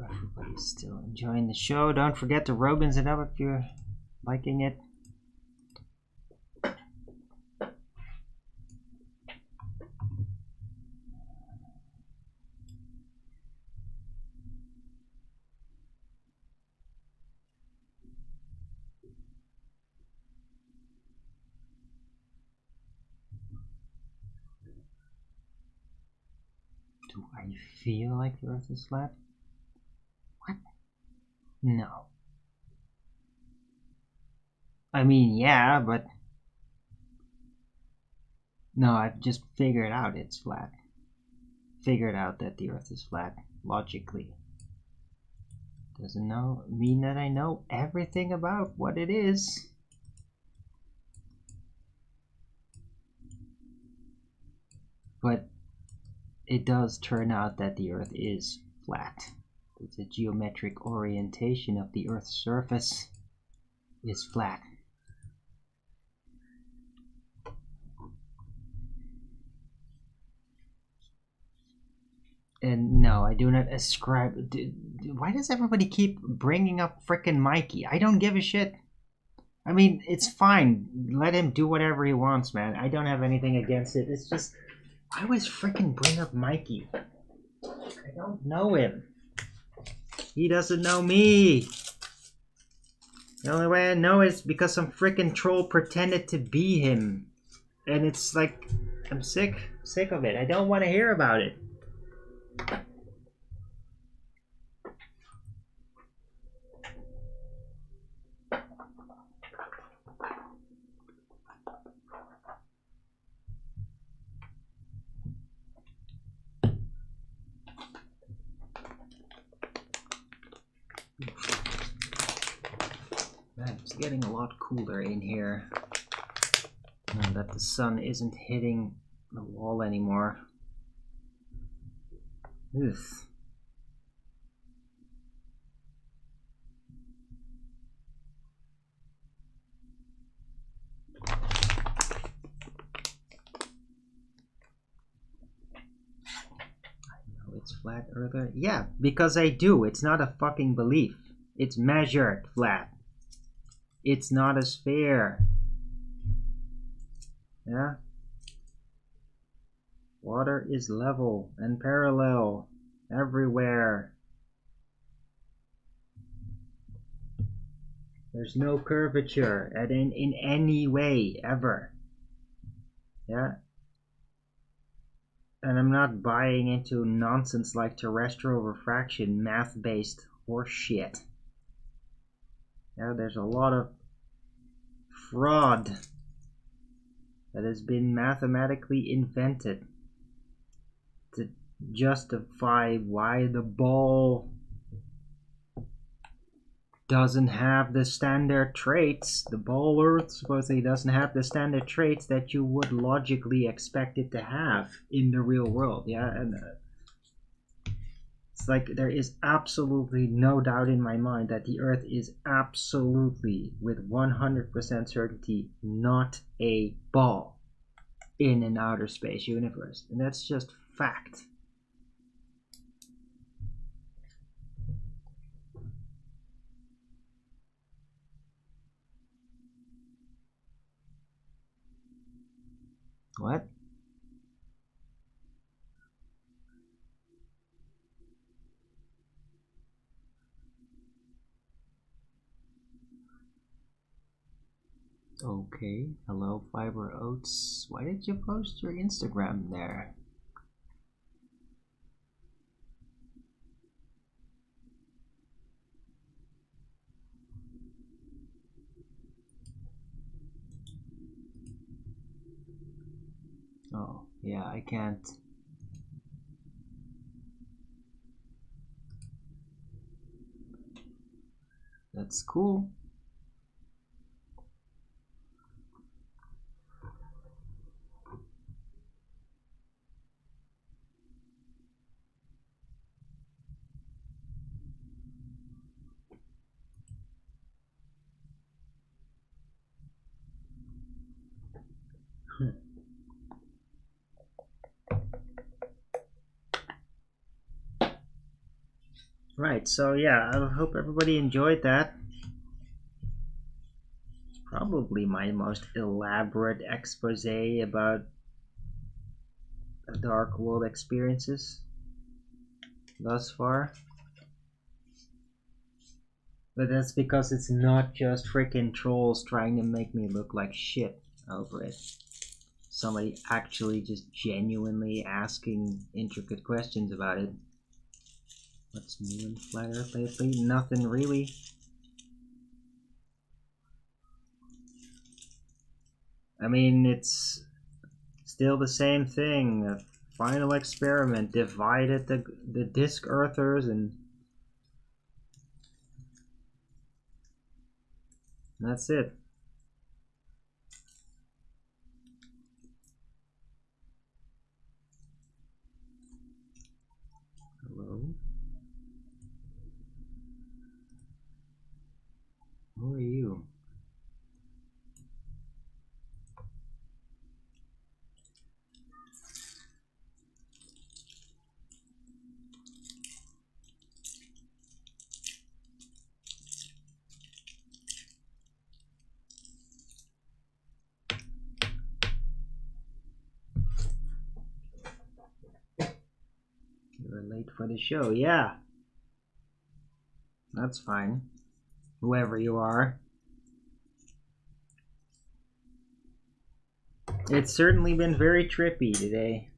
Everybody's still enjoying the show. Don't forget to Rogan's it up if you're liking it. Do I feel like the Earth is flat? What? No. I mean, yeah, but... No, I've just figured out it's flat. Figured out that the Earth is flat, logically. Doesn't mean that I know everything about what it is. But it does turn out that the Earth is flat. The geometric orientation of the Earth's surface is flat. And no, I do not ascribe... Why does everybody keep bringing up frickin' Mikey? I don't give a shit. I mean, it's fine. Let him do whatever he wants, man. I don't have anything against it. It's just... I always frickin' bring up Mikey. I don't know him. He doesn't know me. The only way I know is because some frickin' troll pretended to be him. And it's like... I'm sick of it. I don't want to hear about it. Man, it's getting a lot cooler in here. Now that the sun isn't hitting the wall anymore. Ugh. flat earther? Yeah, because I do. It's not a fucking belief. It's measured flat. It's not a sphere. Yeah? Water is level and parallel everywhere. There's no curvature in any way, ever. Yeah? And I'm not buying into nonsense like terrestrial refraction, math-based horseshit. Yeah, there's a lot of fraud that has been mathematically invented to justify why the ball doesn't have the standard traits. The ball Earth supposedly doesn't have the standard traits that you would logically expect it to have in the real world. Yeah, and it's like there is absolutely no doubt in my mind that the Earth is absolutely, with 100% certainty, not a ball in an outer space universe. And that's just fact. What? Okay, hello Fiber Oats. Why did you post your Instagram there? Oh, yeah, I can't. That's cool. Right, so yeah, I hope everybody enjoyed that. Probably my most elaborate expose about Dark World experiences thus far. But that's because it's not just freaking trolls trying to make me look like shit over it. Somebody actually just genuinely asking intricate questions about it. What's new in Flat Earth lately? Nothing really. I mean, it's still the same thing. A final experiment divided the disk earthers, and that's it. Hello? Who are you? You're late for the show. Yeah. That's fine. Whoever you are. It's certainly been very trippy today.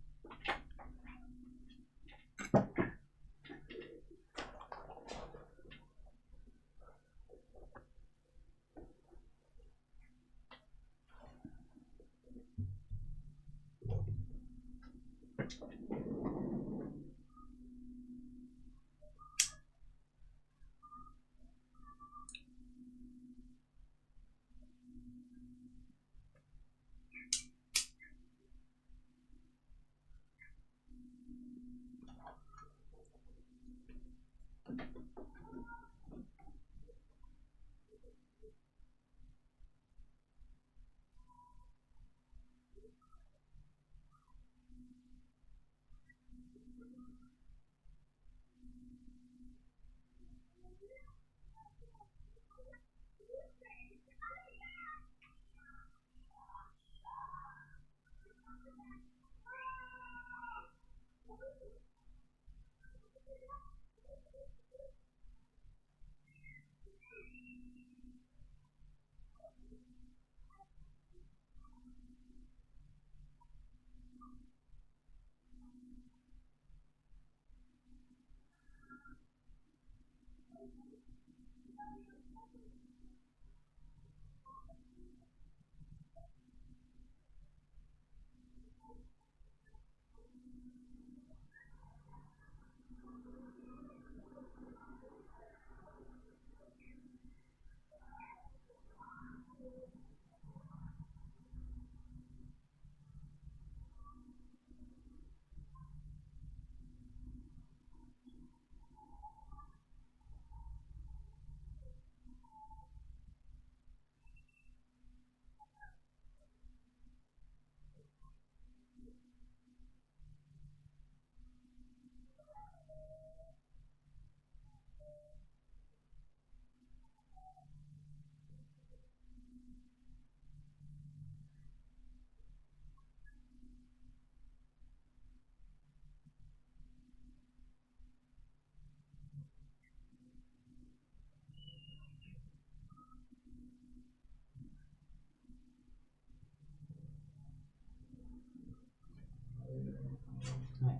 Right.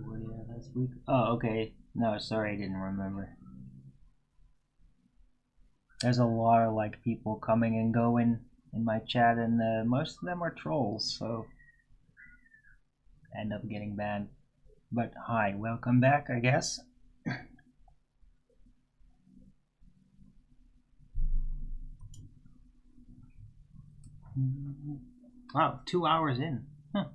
What do you have last week? Oh, okay. No, sorry, I didn't remember. There's a lot of like people coming and going in my chat, and most of them are trolls, so I end up getting banned. But hi, welcome back, I guess. Wow, 2 hours in. Huh.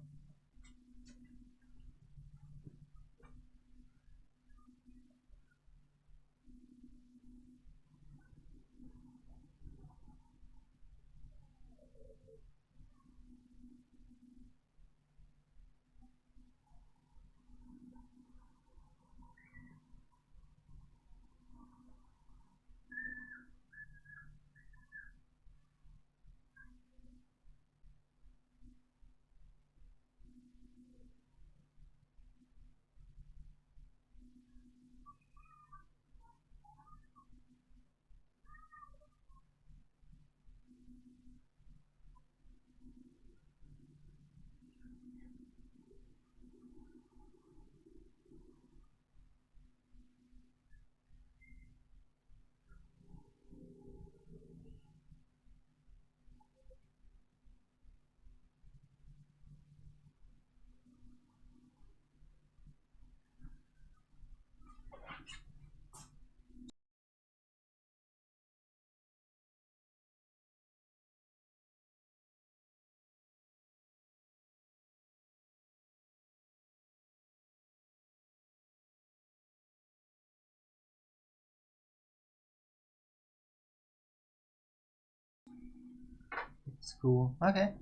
It's cool. Okay,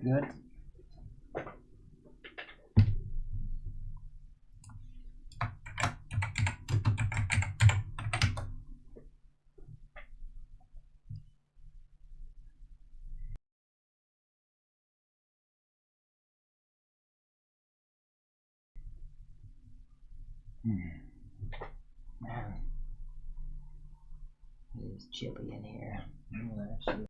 good. Man, it is chilly in here. Actually,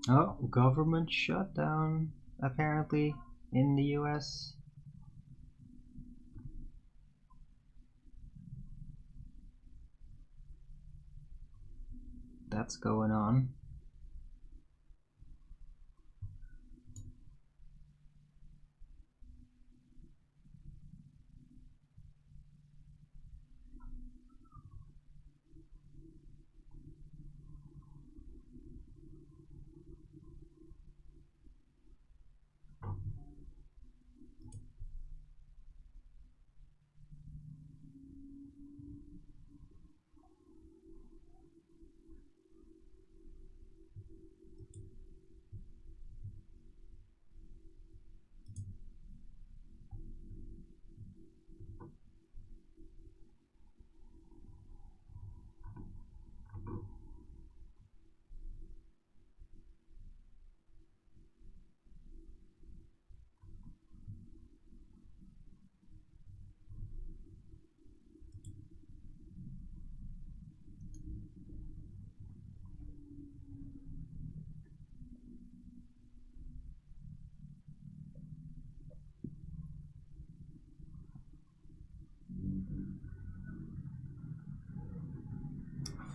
oh, government shutdown apparently in the US. That's going on.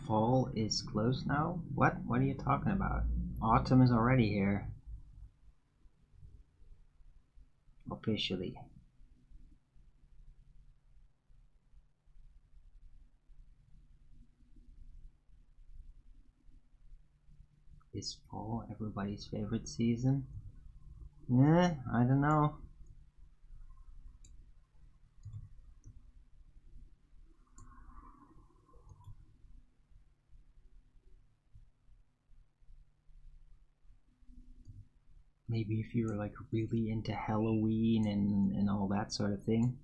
Fall is close now? What? What are you talking about? Autumn is already here. Officially. Is fall everybody's favorite season? I don't know. Maybe if you're like really into Halloween and all that sort of thing,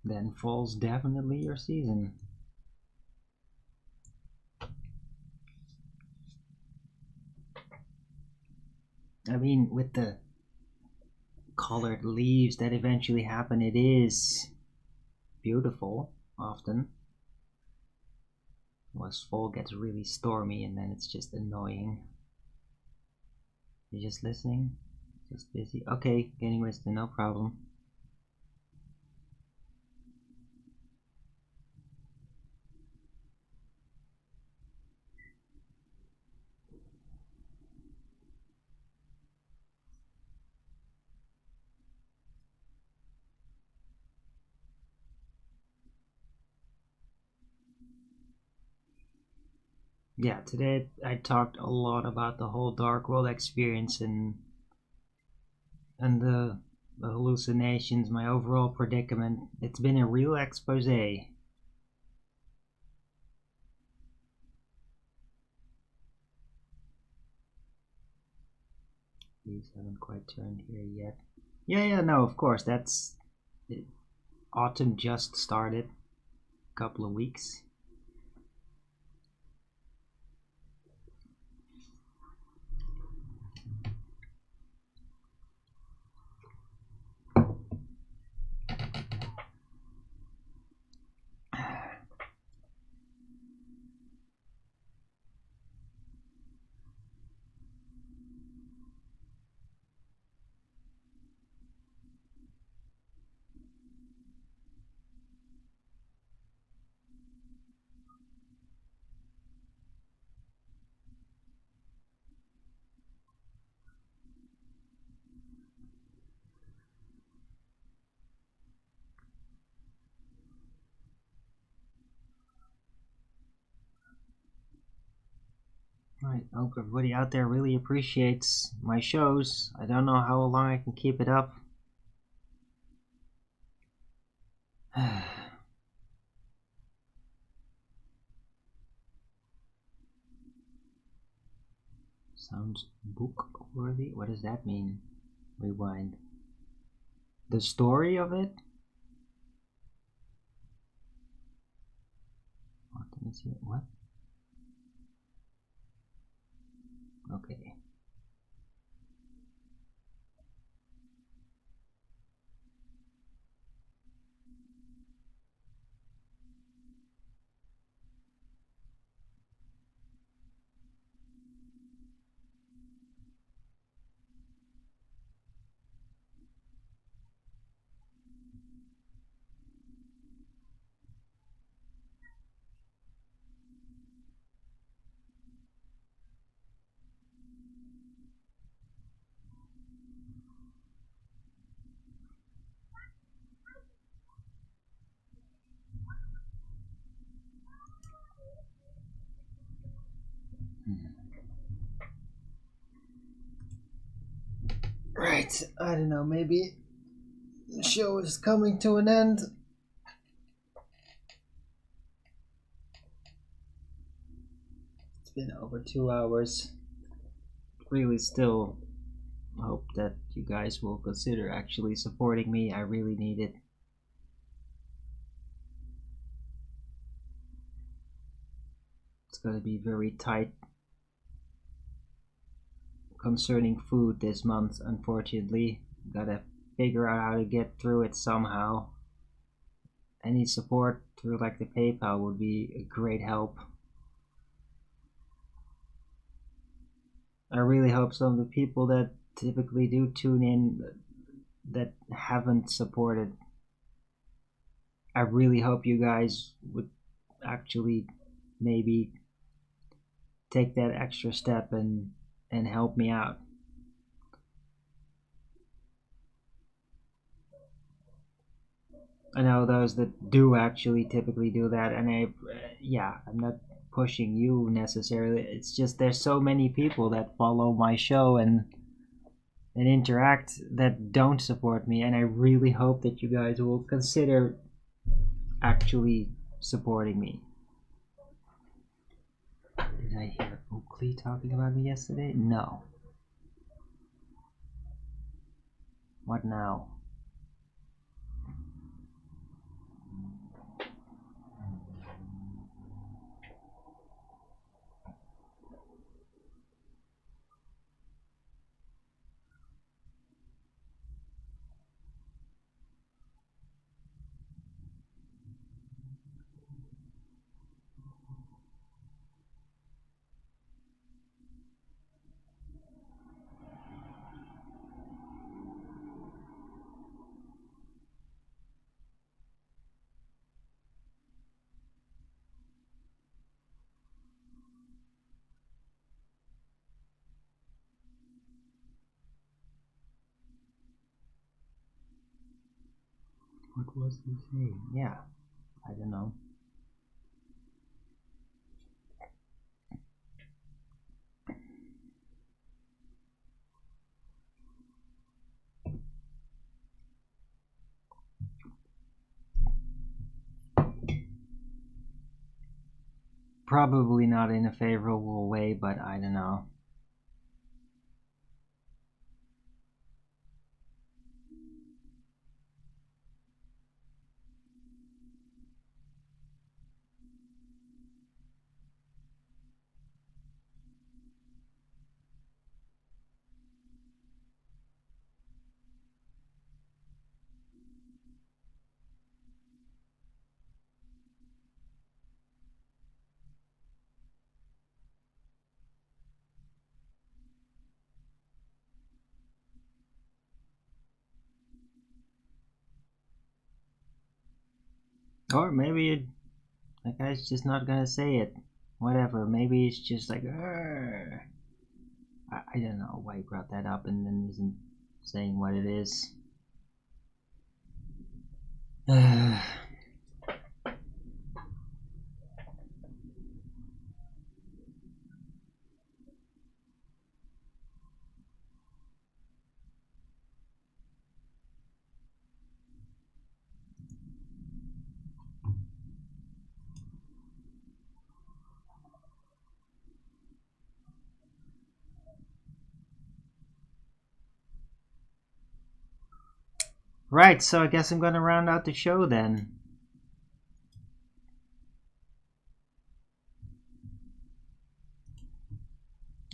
then fall's definitely your season. I mean, with the colored leaves that eventually happen, it is beautiful often. Unless fall gets really stormy and then it's just annoying. You're just listening? Just busy? Okay, getting wasted, no problem. Yeah, today I talked a lot about the whole Dark World experience and the hallucinations, my overall predicament. It's been a real expose. These haven't quite turned here yet. Yeah, no, of course, that's autumn just started, a couple of weeks. Right, I hope everybody out there really appreciates my shows. I don't know how long I can keep it up. Sounds book worthy? What does that mean? Rewind. The story of it? What? Okay. Right, I don't know, maybe the show is coming to an end. It's been over 2 hours. Really still hope that you guys will consider actually supporting me. I really need it. It's gonna be very tight concerning food this month, unfortunately. Gotta figure out how to get through it somehow. Any support through like the PayPal would be a great help. I really hope some of the people that typically do tune in that haven't supported I really hope you guys would actually maybe take that extra step and help me out. I know those that do actually typically do that, and yeah, I'm not pushing you necessarily. It's just there's so many people that follow my show and interact that don't support me, and I really hope that you guys will consider actually supporting me. Did I hear Oakley talking about me yesterday? No. What now? What was he saying? Yeah, I don't know. Probably not in a favorable way, but I don't know. Or maybe the guy's just not gonna say it. Whatever. Maybe it's just like, I don't know why he brought that up and then isn't saying what it is. Right, so I guess I'm gonna round out the show then.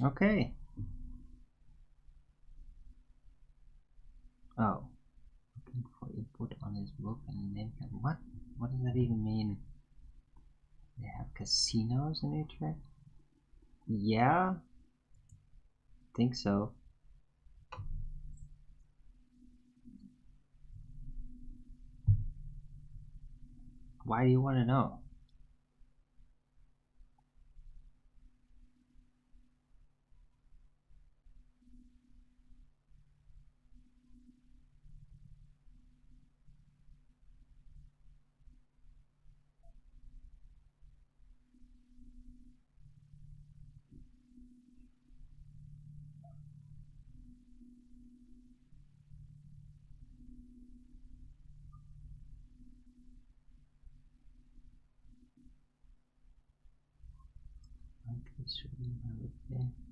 Okay. Oh. Looking for input on his book and name him. What? What does that even mean? They have casinos in Utrecht? Yeah? Think so. Why do you want to know?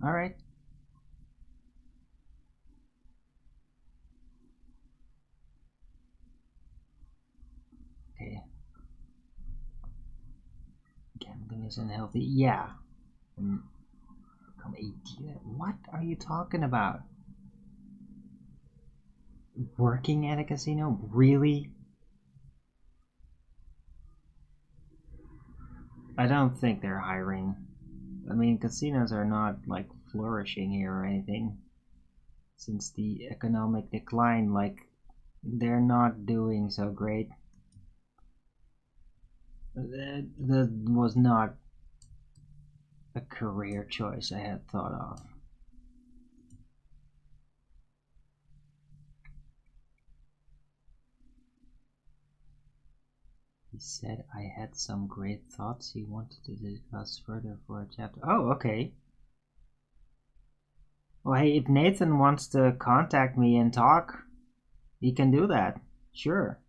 Alright. Okay. Gambling is unhealthy. Yeah. Become a dealer. What are you talking about? Working at a casino? Really? I don't think they're hiring. I mean, casinos are not like flourishing here or anything. Since the economic decline, like, they're not doing so great. That was not a career choice I had thought of. He said I had some great thoughts he wanted to discuss further for a chapter. Oh, okay. Well, hey, if Nathan wants to contact me and talk, he can do that. Sure.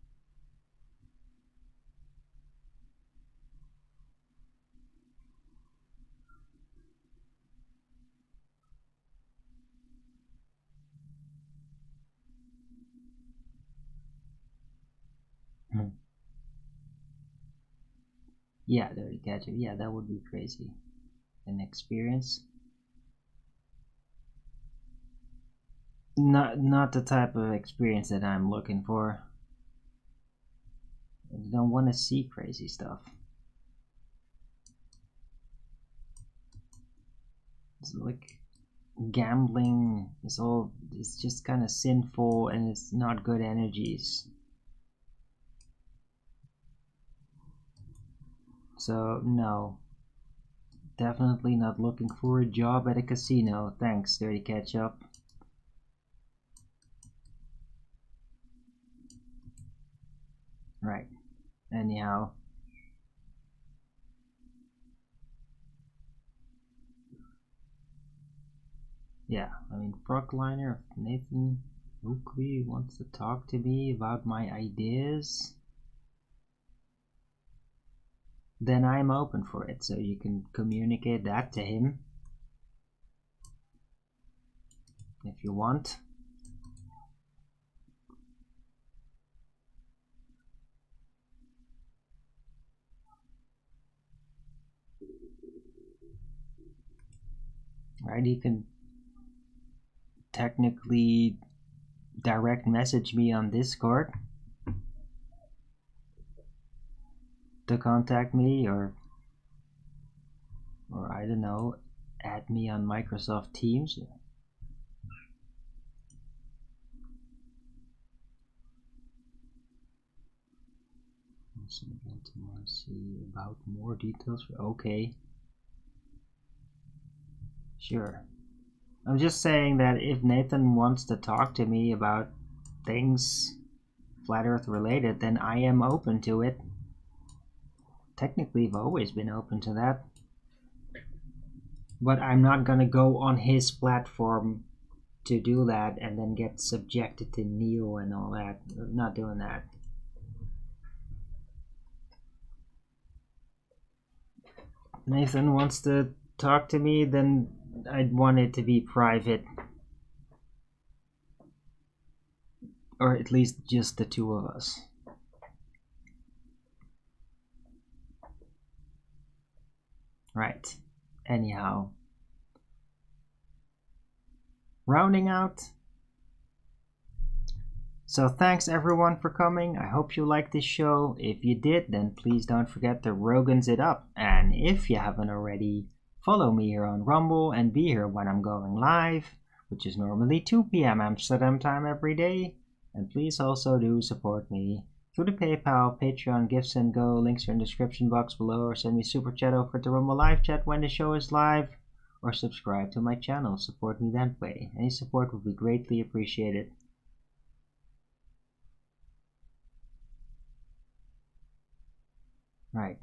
Yeah, Dirty Catcher. Yeah, that would be crazy. An experience. Not the type of experience that I'm looking for. I don't want to see crazy stuff. It's like gambling is all, it's just kind of sinful and it's not good energies. So no, definitely not looking for a job at a casino. Thanks, Dirty Ketchup. Right. Anyhow. Yeah, I mean, Frontliner, if Nathan Oakley wants to talk to me about my ideas, then I'm open for it. So you can communicate that to him if you want. Right, you can technically direct message me on Discord to contact me, or I don't know, add me on Microsoft Teams. See about more details. Okay. Sure. I'm just saying that if Nathan wants to talk to me about things Flat Earth related, then I am open to it. Technically, I've always been open to that. But I'm not gonna go on his platform to do that and then get subjected to Neo and all that. I'm not doing that. Nathan wants to talk to me, then I'd want it to be private. Or at least just the two of us. Right. Anyhow. Rounding out. So thanks everyone for coming. I hope you liked this show. If you did, then please don't forget to Rogan's it up. And if you haven't already, follow me here on Rumble and be here when I'm going live, which is normally 2 p.m. Amsterdam time every day. And please also do support me through the PayPal, Patreon, Gifts and Go. Links are in the description box below, or send me super chat over to Rumble live chat when the show is live, or subscribe to my channel. Support me that way. Any support would be greatly appreciated. Right.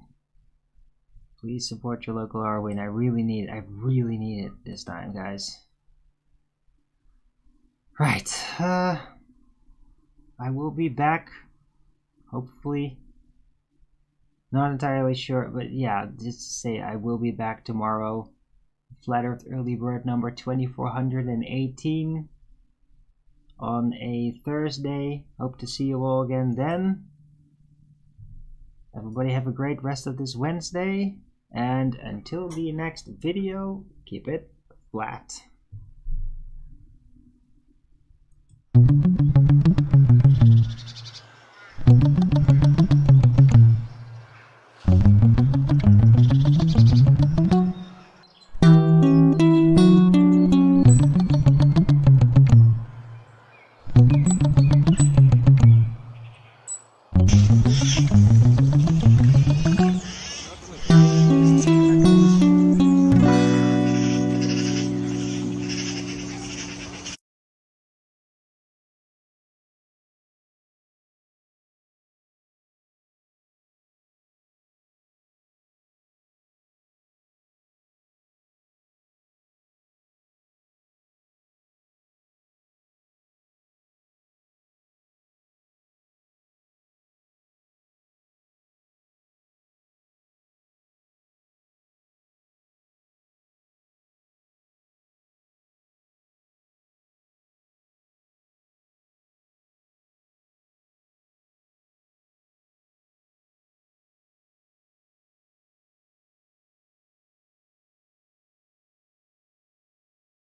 Please support your local Arwin. I really need it this time, guys. Right. I will be back. Hopefully. Not entirely sure, but yeah, just to say I will be back tomorrow. Flat Earth Early Bird number 2418 on a Thursday. Hope to see you all again then. Everybody have a great rest of this Wednesday, and until the next video, keep it flat.